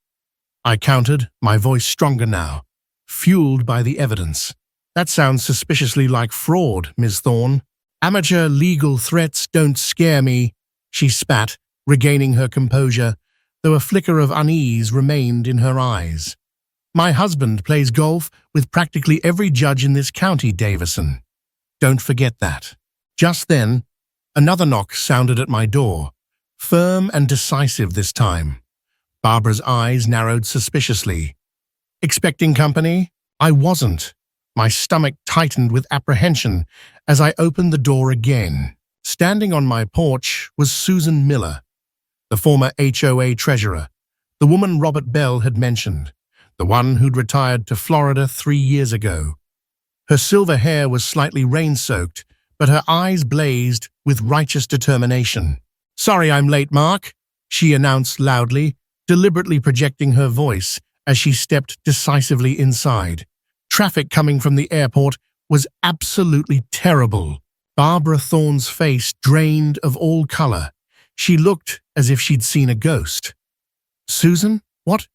I countered, my voice stronger now, fueled by the evidence. That sounds suspiciously like fraud, Ms. Thorne. Amateur legal threats don't scare me, she spat, regaining her composure, though a flicker of unease remained in her eyes. My husband plays golf with practically every judge in this county, Davison. Don't forget that. Just then, another knock sounded at my door, firm and decisive this time. Barbara's eyes narrowed suspiciously. Expecting company? I wasn't. My stomach tightened with apprehension as I opened the door again. Standing on my porch was Susan Miller, the former HOA treasurer, the woman Robert Bell had mentioned, the one who'd retired to Florida 3 years ago. Her silver hair was slightly rain-soaked, but her eyes blazed with righteous determination. "Sorry I'm late, Mark," she announced loudly, deliberately projecting her voice as she stepped decisively inside. Traffic coming from the airport was absolutely terrible. Barbara Thorne's face drained of all color. She looked as if she'd seen a ghost. "Susan, what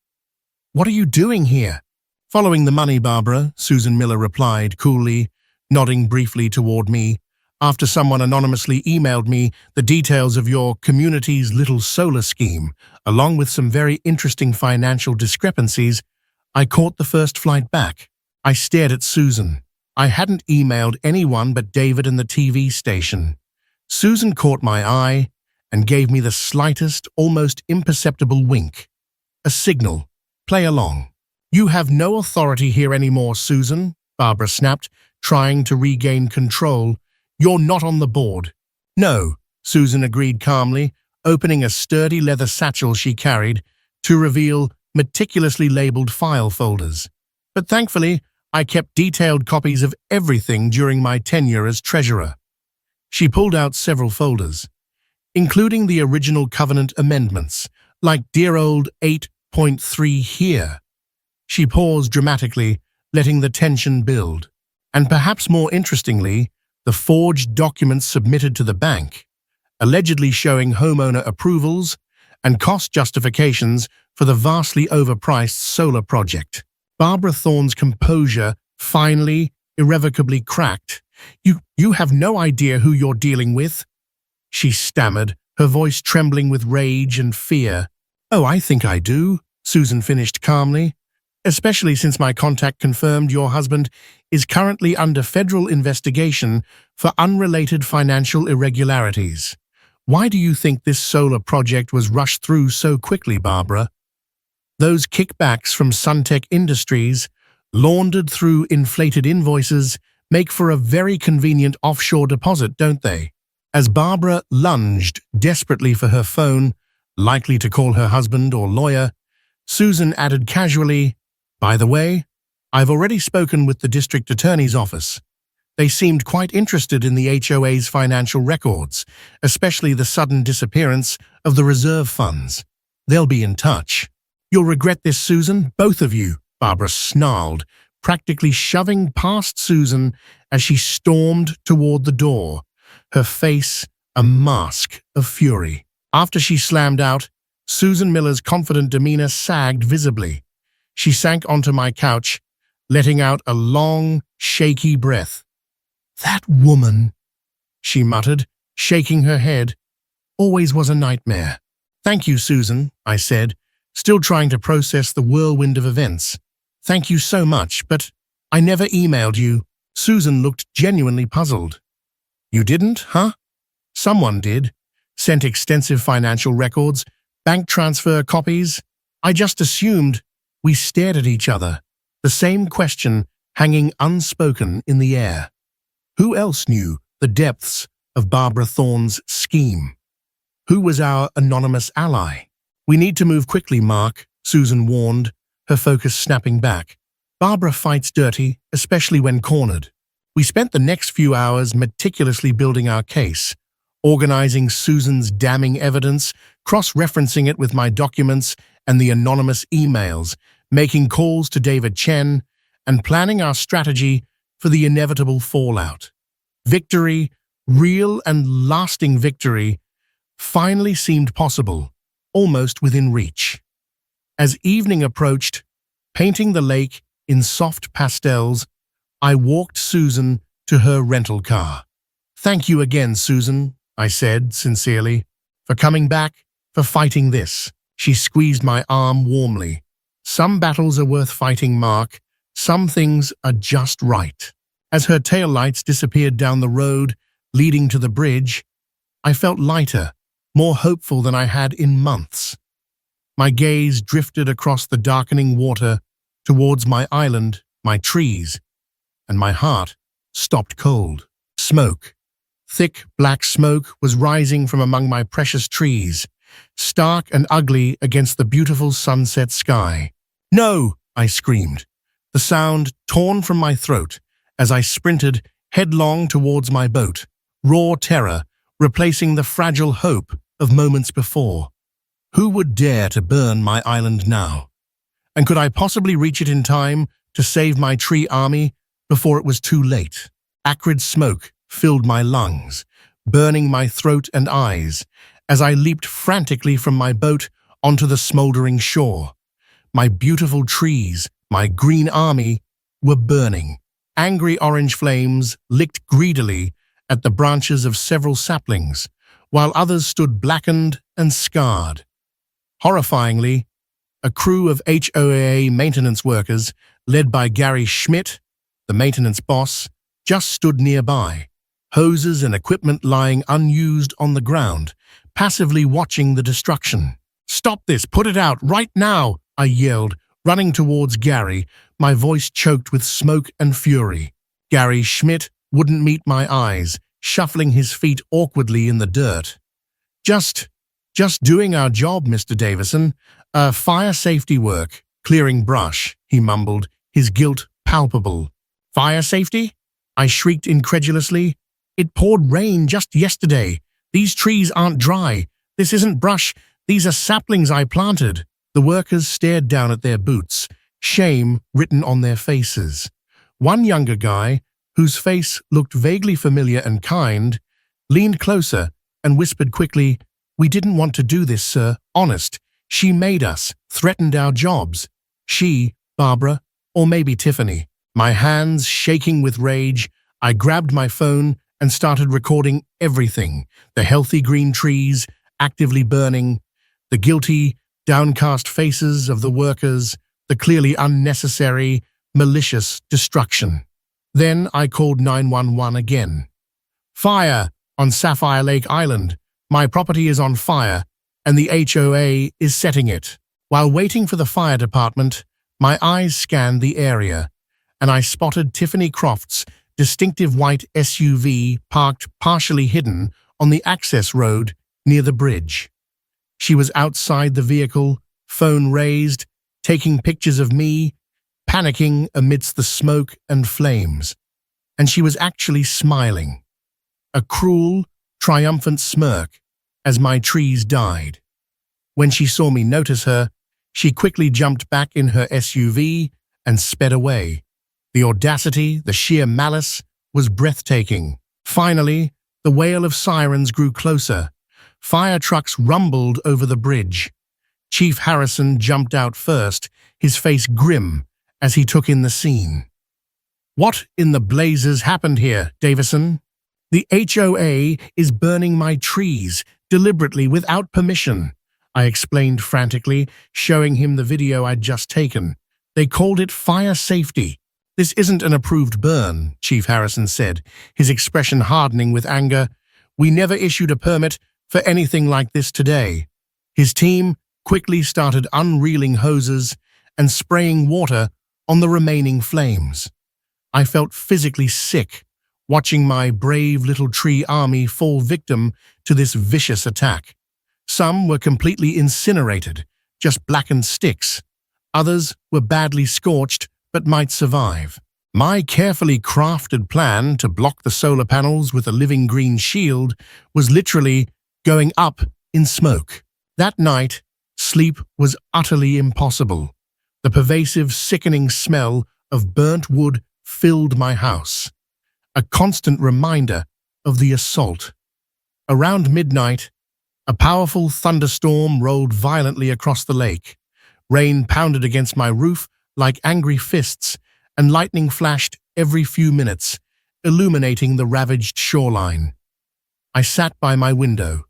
are you doing here?" "Following the money, Barbara," Susan Miller replied coolly, nodding briefly toward me. "After someone anonymously emailed me the details of your community's little solar scheme, along with some very interesting financial discrepancies, I caught the first flight back." I stared at Susan. I hadn't emailed anyone but David and the TV station. Susan caught my eye and gave me the slightest, almost imperceptible wink. A signal. Play along. "You have no authority here anymore, Susan," Barbara snapped, trying to regain control. "You're not on the board." "No," Susan agreed calmly, opening a sturdy leather satchel she carried to reveal meticulously labeled file folders. "But thankfully, I kept detailed copies of everything during my tenure as treasurer." She pulled out several folders, including the original covenant amendments, like dear old 8.3 here. She paused dramatically, letting the tension build. And perhaps more interestingly, the forged documents submitted to the bank, allegedly showing homeowner approvals and cost justifications for the vastly overpriced solar project. Barbara Thorne's composure finally, irrevocably cracked. You have no idea who you're dealing with," she stammered, her voice trembling with rage and fear. "Oh, I think I do," Susan finished calmly, "especially since my contact confirmed your husband is currently under federal investigation for unrelated financial irregularities. Why do you think this solar project was rushed through so quickly, Barbara? Those kickbacks from Suntech Industries, laundered through inflated invoices, make for a very convenient offshore deposit, don't they?" As Barbara lunged desperately for her phone, likely to call her husband or lawyer, Susan added casually, "By the way, I've already spoken with the district attorney's office. They seemed quite interested in the HOA's financial records, especially the sudden disappearance of the reserve funds. They'll be in touch." "You'll regret this, Susan, both of you," Barbara snarled, practically shoving past Susan as she stormed toward the door, her face a mask of fury. After she slammed out, Susan Miller's confident demeanor sagged visibly. She sank onto my couch, letting out a long, shaky breath. "That woman," she muttered, shaking her head, "always was a nightmare." "Thank you, Susan," I said, still trying to process the whirlwind of events. "Thank you so much, but I never emailed you." Susan looked genuinely puzzled. "You didn't, huh?" "Someone did. Sent extensive financial records, bank transfer copies. I just assumed." We stared at each other, the same question hanging unspoken in the air. Who else knew the depths of Barbara Thorne's scheme? Who was our anonymous ally? "We need to move quickly, Mark," Susan warned, her focus snapping back. "Barbara fights dirty, especially when cornered." We spent the next few hours meticulously building our case, organizing Susan's damning evidence, cross-referencing it with my documents and the anonymous emails, making calls to David Chen, and planning our strategy for the inevitable fallout. Victory Real and lasting victory finally seemed possible, almost within reach. As evening approached, painting the lake in soft pastels, I walked Susan to her rental car. "Thank you again, Susan," I said sincerely, "for coming back, for fighting this." She squeezed my arm warmly. "Some battles are worth fighting, Mark. Some things are just right." As her taillights disappeared down the road leading to the bridge, I felt lighter, more hopeful than I had in months. My gaze drifted across the darkening water towards my island, my trees, and my heart stopped cold. Smoke. Thick black smoke was rising from among my precious trees, stark and ugly against the beautiful sunset sky. "No!" I screamed, the sound torn from my throat as I sprinted headlong towards my boat, raw terror replacing the fragile hope of moments before. Who would dare to burn my island now? And could I possibly reach it in time to save my tree army before it was too late? Acrid smoke filled my lungs, burning my throat and eyes as I leaped frantically from my boat onto the smoldering shore. My beautiful trees, my green army, were burning. Angry orange flames licked greedily at the branches of several saplings, while others stood blackened and scarred. Horrifyingly, a crew of HOA maintenance workers, led by Gary Schmidt, the maintenance boss, just stood nearby, hoses and equipment lying unused on the ground, passively watching the destruction. "Stop this! Put it out! Right now!" I yelled, running towards Gary, my voice choked with smoke and fury. Gary Schmidt wouldn't meet my eyes, shuffling his feet awkwardly in the dirt. Just doing our job, Mr. Davison. Fire safety work, clearing brush," he mumbled, his guilt palpable. "Fire safety?" I shrieked incredulously. "It poured rain just yesterday. These trees aren't dry. This isn't brush. These are saplings I planted." The workers stared down at their boots, shame written on their faces. One younger guy, whose face looked vaguely familiar and kind, leaned closer and whispered quickly, "We didn't want to do this, sir. Honest. She made us, threatened our jobs. She, Barbara, or maybe Tiffany." My hands shaking with rage, I grabbed my phone and started recording everything: the healthy green trees actively burning, the guilty, downcast faces of the workers, the clearly unnecessary, malicious destruction. Then I called 911 again. "Fire on Sapphire Lake Island. My property is on fire, and the HOA is setting it." While waiting for the fire department, my eyes scanned the area, and I spotted Tiffany Croft's distinctive white SUV parked partially hidden on the access road near the bridge. She was outside the vehicle, phone raised, taking pictures of me, panicking amidst the smoke and flames. And she was actually smiling, a cruel, triumphant smirk as my trees died. When she saw me notice her, she quickly jumped back in her SUV and sped away. The audacity, the sheer malice, was breathtaking. Finally, the wail of sirens grew closer. Fire trucks rumbled over the bridge. Chief Harrison jumped out first, his face grim as he took in the scene. "What in the blazes happened here, Davison?" "The HOA is burning my trees, deliberately, without permission," I explained frantically, showing him the video I'd just taken. "They called it fire safety." "This isn't an approved burn," Chief Harrison said, his expression hardening with anger. "We never issued a permit for anything like this today." His team quickly started unreeling hoses and spraying water on the remaining flames. I felt physically sick, watching my brave little tree army fall victim to this vicious attack. Some were completely incinerated, just blackened sticks. Others were badly scorched but might survive. My carefully crafted plan to block the solar panels with a living green shield was literally going up in smoke. That night, sleep was utterly impossible. The pervasive, sickening smell of burnt wood filled my house, a constant reminder of the assault. Around midnight, a powerful thunderstorm rolled violently across the lake. Rain pounded against my roof like angry fists, and lightning flashed every few minutes, illuminating the ravaged shoreline. I sat by my window,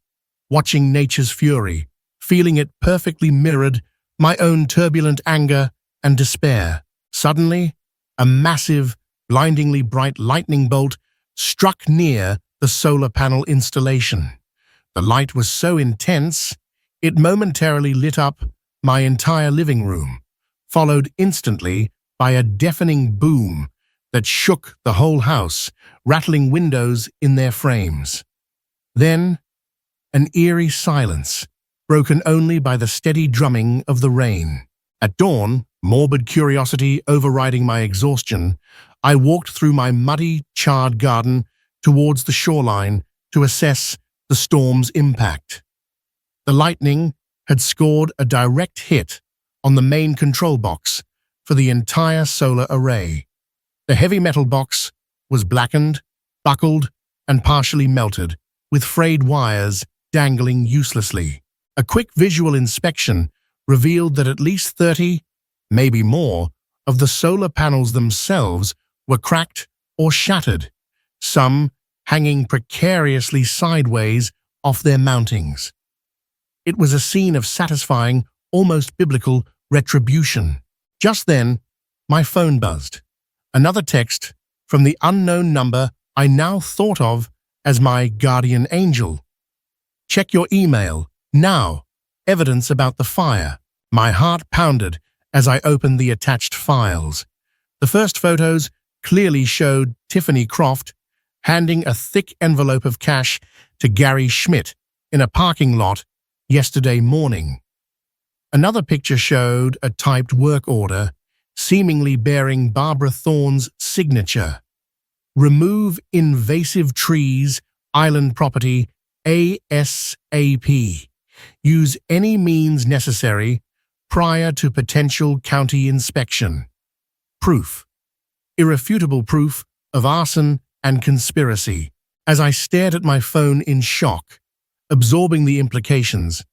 watching nature's fury, feeling it perfectly mirrored my own turbulent anger and despair. Suddenly, a massive, blindingly bright lightning bolt struck near the solar panel installation. The light was so intense, it momentarily lit up my entire living room, followed instantly by a deafening boom that shook the whole house, rattling windows in their frames. Then, an eerie silence, broken only by the steady drumming of the rain. At dawn, morbid curiosity overriding my exhaustion, I walked through my muddy, charred garden towards the shoreline to assess the storm's impact. The lightning had scored a direct hit on the main control box for the entire solar array. The heavy metal box was blackened, buckled, and partially melted, with frayed wires dangling uselessly. A quick visual inspection revealed that at least 30, maybe more, of the solar panels themselves were cracked or shattered, some hanging precariously sideways off their mountings. It was a scene of satisfying, almost biblical retribution. Just then, my phone buzzed. Another text from the unknown number I now thought of as my guardian angel. "Check your email, now. Evidence about the fire." My heart pounded as I opened the attached files. The first photos clearly showed Tiffany Croft handing a thick envelope of cash to Gary Schmidt in a parking lot yesterday morning. Another picture showed a typed work order, seemingly bearing Barbara Thorne's signature. "Remove invasive trees, island property, ASAP. Use any means necessary prior to potential county inspection." Proof. Irrefutable proof of arson and conspiracy. As I stared at my phone in shock, absorbing the implications,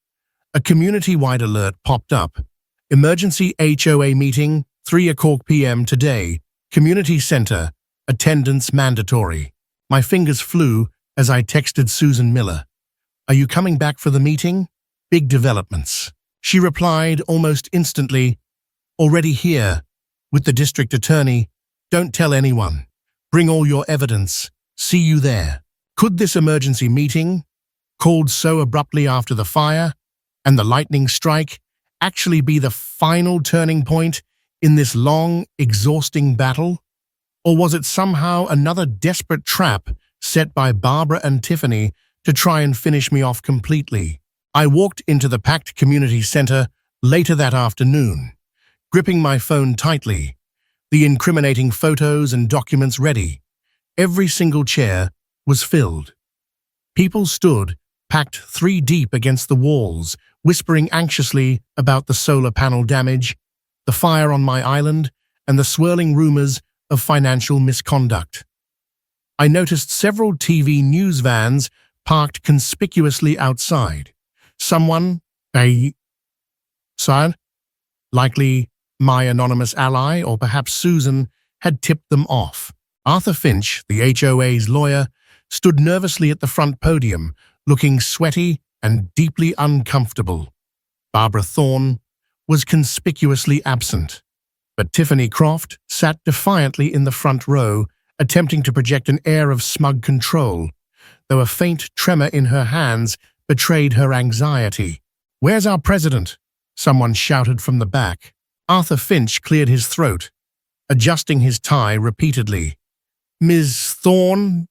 a community-wide alert popped up. "Emergency HOA meeting, 3:00 p.m. today. Community Center. Attendance mandatory." My fingers flew as I texted Susan Miller. "Are you coming back for the meeting? Big developments." She replied almost instantly, "Already here. With the district attorney. Don't tell anyone. Bring all your evidence. See you there." Could this emergency meeting, called so abruptly after the fire and the lightning strike, actually be the final turning point in this long, exhausting battle? Or was it somehow another desperate trap set by Barbara and Tiffany to try and finish me off completely? I walked into the packed community center later that afternoon, gripping my phone tightly, the incriminating photos and documents ready. Every single chair was filled. People stood, packed 3 deep against the walls, whispering anxiously about the solar panel damage, the fire on my island, and the swirling rumors of financial misconduct. I noticed several TV news vans parked conspicuously outside. Someone, likely my anonymous ally or perhaps Susan, had tipped them off. Arthur Finch, the HOA's lawyer, stood nervously at the front podium, looking sweaty and deeply uncomfortable. Barbara Thorne was conspicuously absent, but Tiffany Croft sat defiantly in the front row, attempting to project an air of smug control, though a faint tremor in her hands betrayed her anxiety. "Where's our president?" someone shouted from the back. Arthur Finch cleared his throat, adjusting his tie repeatedly. "Ms. Thorne,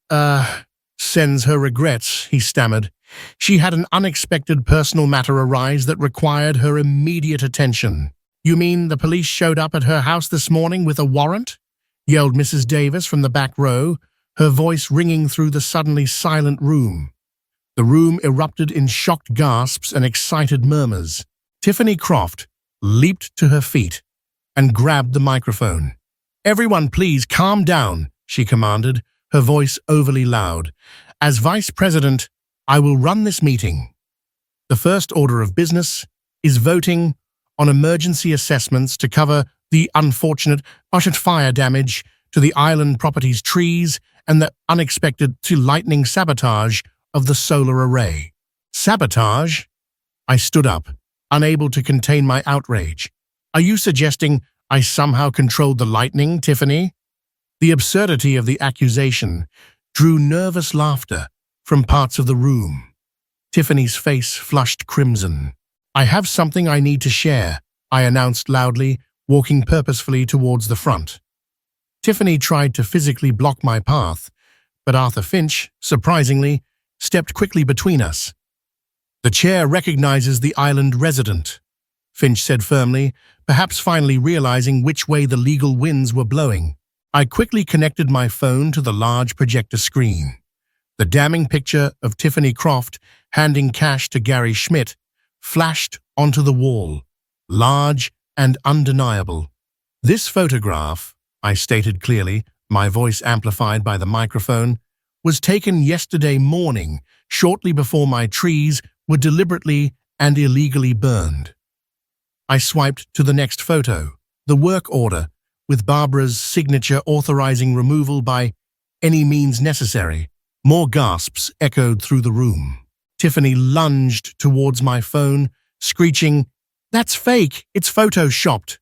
sends her regrets," he stammered. "She had an unexpected personal matter arise that required her immediate attention." "You mean the police showed up at her house this morning with a warrant?" yelled Mrs. Davis from the back row, her voice ringing through the suddenly silent room. The room erupted in shocked gasps and excited murmurs. Tiffany Croft leaped to her feet and grabbed the microphone. "Everyone please calm down," she commanded, her voice overly loud. As Vice President, I will run this meeting. The first order of business is voting on emergency assessments to cover the unfortunate fire damage to the island property's trees and the unexpected lightning sabotage of the solar array. Sabotage? I stood up, unable to contain my outrage. Are you suggesting I somehow controlled the lightning, Tiffany? The absurdity of the accusation drew nervous laughter from parts of the room. Tiffany's face flushed crimson. I have something I need to share, I announced loudly, walking purposefully towards the front. Tiffany tried to physically block my path, but Arthur Finch, surprisingly, stepped quickly between us. The chair recognizes the island resident, Finch said firmly, perhaps finally realizing which way the legal winds were blowing. I quickly connected my phone to the large projector screen. The damning picture of Tiffany Croft handing cash to Gary Schmidt flashed onto the wall, large and undeniable. This photograph, I stated clearly, my voice amplified by the microphone, was taken yesterday morning, shortly before my trees were deliberately and illegally burned. I swiped to the next photo, the work order, with Barbara's signature authorizing removal by any means necessary. More gasps echoed through the room. Tiffany lunged towards my phone, screeching, "That's fake! It's photoshopped!"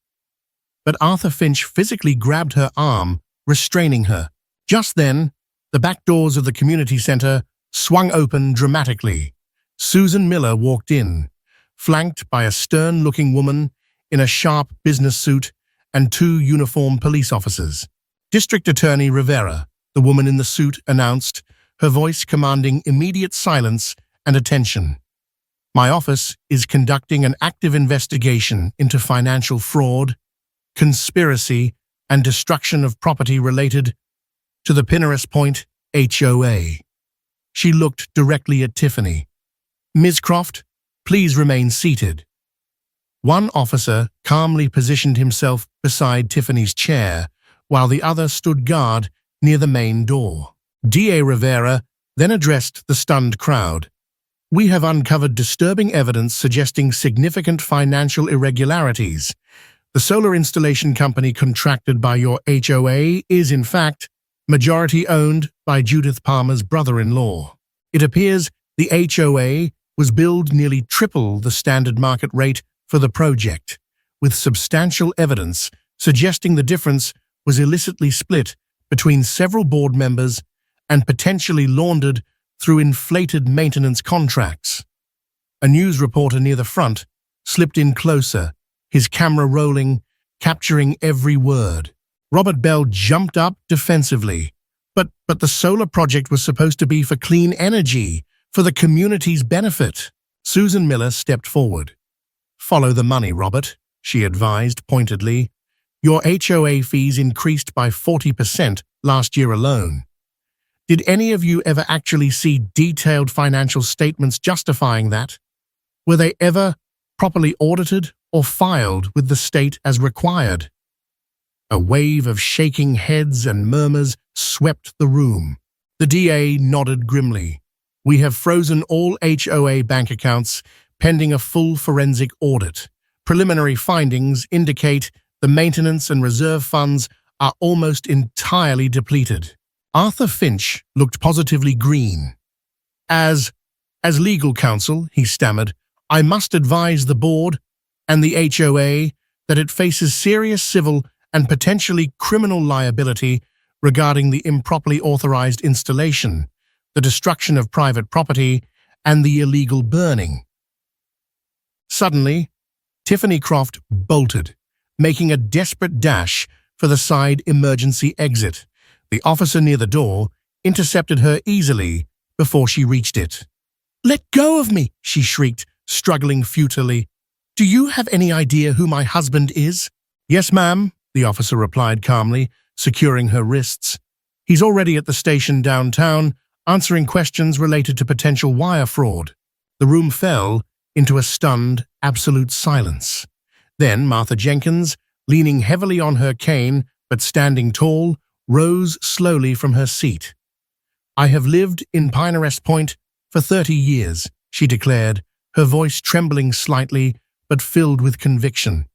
But Arthur Finch physically grabbed her arm, restraining her. Just then, the back doors of the community center swung open dramatically. Susan Miller walked in, flanked by a stern-looking woman in a sharp business suit and 2 uniformed police officers. District Attorney Rivera, the woman in the suit, announced, her voice commanding immediate silence and attention. My office is conducting an active investigation into financial fraud, conspiracy, and destruction of property related to the Pinnerus Point HOA. She looked directly at Tiffany. Ms. Croft, please remain seated. One officer calmly positioned himself beside Tiffany's chair, while the other stood guard near the main door. DA Rivera then addressed the stunned crowd. We have uncovered disturbing evidence suggesting significant financial irregularities. The solar installation company contracted by your HOA is, in fact, majority owned by Judith Palmer's brother-in-law. It appears the HOA was billed nearly triple the standard market rate for the project, with substantial evidence suggesting the difference was illicitly split between several board members and potentially laundered through inflated maintenance contracts. A news reporter near the front slipped in closer, his camera rolling, capturing every word. Robert Bell jumped up defensively. But the solar project was supposed to be for clean energy, for the community's benefit. Susan Miller stepped forward. Follow the money, Robert, she advised pointedly. Your HOA fees increased by 40% last year alone. Did any of you ever actually see detailed financial statements justifying that? Were they ever properly audited or filed with the state as required? A wave of shaking heads and murmurs swept the room. The DA nodded grimly. We have frozen all HOA bank accounts pending a full forensic audit. Preliminary findings indicate the maintenance and reserve funds are almost entirely depleted. Arthur Finch looked positively green. As legal counsel, he stammered, I must advise the board and the HOA that it faces serious civil and potentially criminal liability regarding the improperly authorized installation, the destruction of private property, and the illegal burning. Suddenly, Tiffany Croft bolted, making a desperate dash for the side emergency exit. The officer near the door intercepted her easily before she reached it. "Let go of me!" she shrieked, struggling futilely. "Do you have any idea who my husband is?" "Yes, ma'am," the officer replied calmly, securing her wrists. "He's already at the station downtown, answering questions related to potential wire fraud." The room fell into a stunned, absolute silence. Then Martha Jenkins, leaning heavily on her cane but standing tall, rose slowly from her seat. I have lived in Pinehurst Point for 30 years, she declared, her voice trembling slightly but filled with conviction.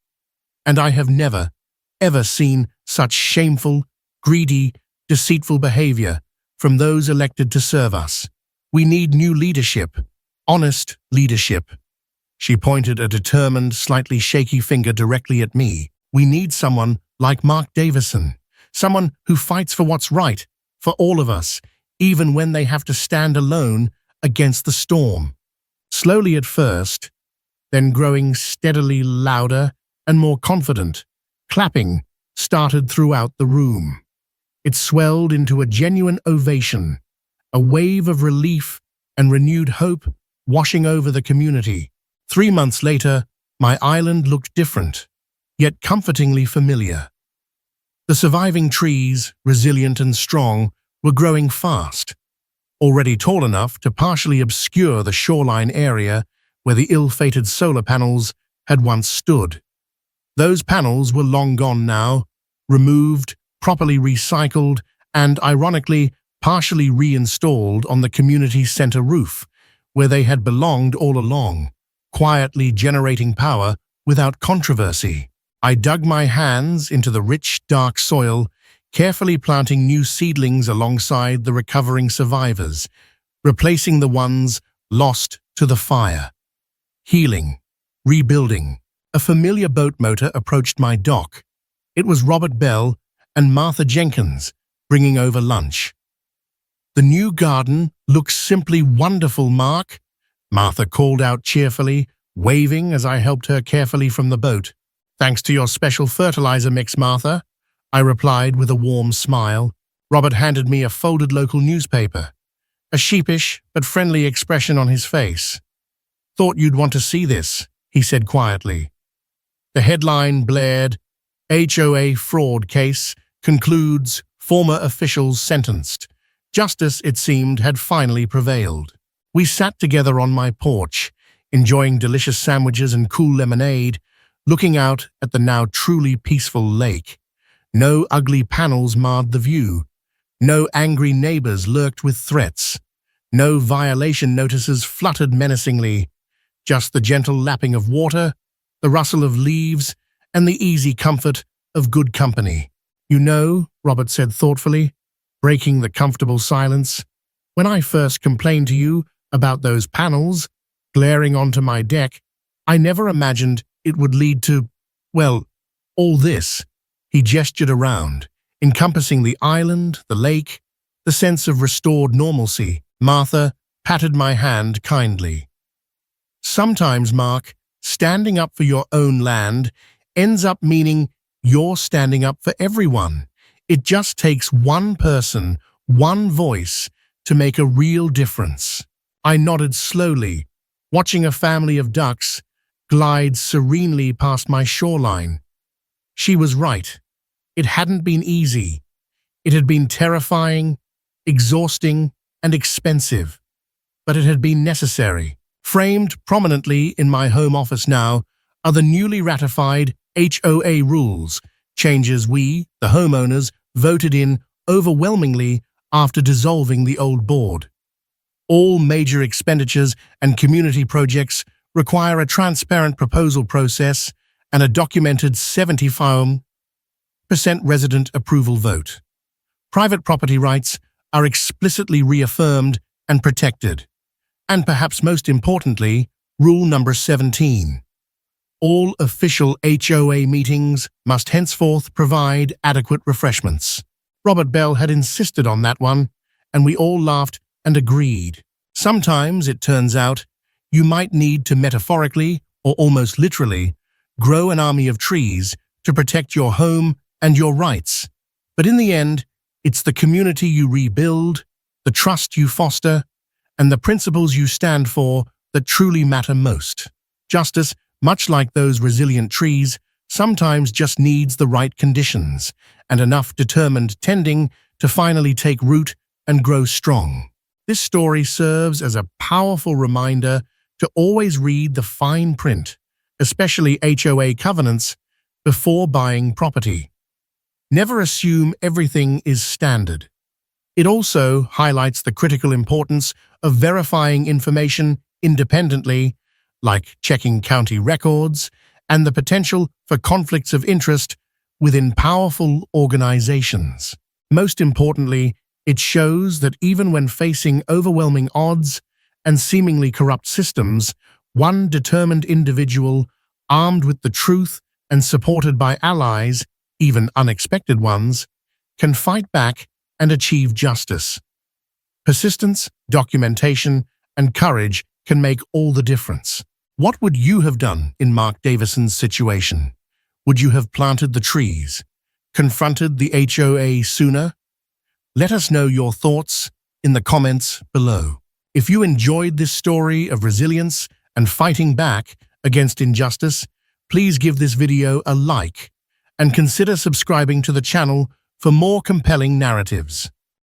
And I have never, ever seen such shameful, greedy, deceitful behavior from those elected to serve us. We need new leadership, honest leadership. She pointed a determined, slightly shaky finger directly at me. We need someone like Mark Davison, someone who fights for what's right, for all of us, even when they have to stand alone against the storm. Slowly at first, then growing steadily louder and more confident, clapping started throughout the room. It swelled into a genuine ovation, a wave of relief and renewed hope washing over the community. 3 months later, my island looked different, yet comfortingly familiar. The surviving trees, resilient and strong, were growing fast, already tall enough to partially obscure the shoreline area where the ill-fated solar panels had once stood. Those panels were long gone now, removed, properly recycled, and, ironically, partially reinstalled on the community center roof, where they had belonged all along, quietly generating power without controversy. I dug my hands into the rich, dark soil, carefully planting new seedlings alongside the recovering survivors, replacing the ones lost to the fire. Healing, rebuilding. A familiar boat motor approached my dock. It was Robert Bell and Martha Jenkins, bringing over lunch. "The new garden looks simply wonderful, Mark," Martha called out cheerfully, waving as I helped her carefully from the boat. "Thanks to your special fertilizer mix, Martha," I replied with a warm smile. Robert handed me a folded local newspaper, a sheepish but friendly expression on his face. "Thought you'd want to see this," he said quietly. The headline blared, "HOA fraud case concludes former officials sentenced." Justice, it seemed, had finally prevailed. We sat together on my porch, enjoying delicious sandwiches and cool lemonade, looking out at the now truly peaceful lake. No ugly panels marred the view. No angry neighbors lurked with threats. No violation notices fluttered menacingly. Just the gentle lapping of water, the rustle of leaves, and the easy comfort of good company. "You know," Robert said thoughtfully, breaking the comfortable silence, "when I first complained to you about those panels glaring onto my deck, I never imagined it would lead to, well, all this." He gestured around, encompassing the island, the lake, the sense of restored normalcy. Martha patted my hand kindly. "Sometimes, Mark, standing up for your own land ends up meaning you're standing up for everyone. It just takes one person, one voice, to make a real difference." I nodded slowly, watching a family of ducks glide serenely past my shoreline. She was right. It hadn't been easy. It had been terrifying, exhausting, and expensive. But it had been necessary. Framed prominently in my home office now are the newly ratified HOA rules, changes we, the homeowners, voted in overwhelmingly after dissolving the old board. All major expenditures and community projects require a transparent proposal process and a documented 75% resident approval vote. Private property rights are explicitly reaffirmed and protected. And perhaps most importantly, rule number 17. All official HOA meetings must henceforth provide adequate refreshments. Robert Bell had insisted on that one, and we all laughed and agreed. Sometimes, it turns out, you might need to metaphorically, or almost literally, grow an army of trees to protect your home and your rights. But in the end, it's the community you rebuild, the trust you foster, and the principles you stand for that truly matter most. Justice, much like those resilient trees, sometimes just needs the right conditions and enough determined tending to finally take root and grow strong. This story serves as a powerful reminder to always read the fine print, especially HOA covenants, before buying property. Never assume everything is standard. It also highlights the critical importance of verifying information independently, like checking county records, and the potential for conflicts of interest within powerful organizations. Most importantly, it shows that even when facing overwhelming odds and seemingly corrupt systems, one determined individual, armed with the truth and supported by allies, even unexpected ones, can fight back and achieve justice. Persistence, documentation, and courage can make all the difference. What would you have done in Mark Davison's situation? Would you have planted the trees, confronted the HOA sooner? Let us know your thoughts in the comments below. If you enjoyed this story of resilience and fighting back against injustice, please give this video a like and consider subscribing to the channel for more compelling narratives.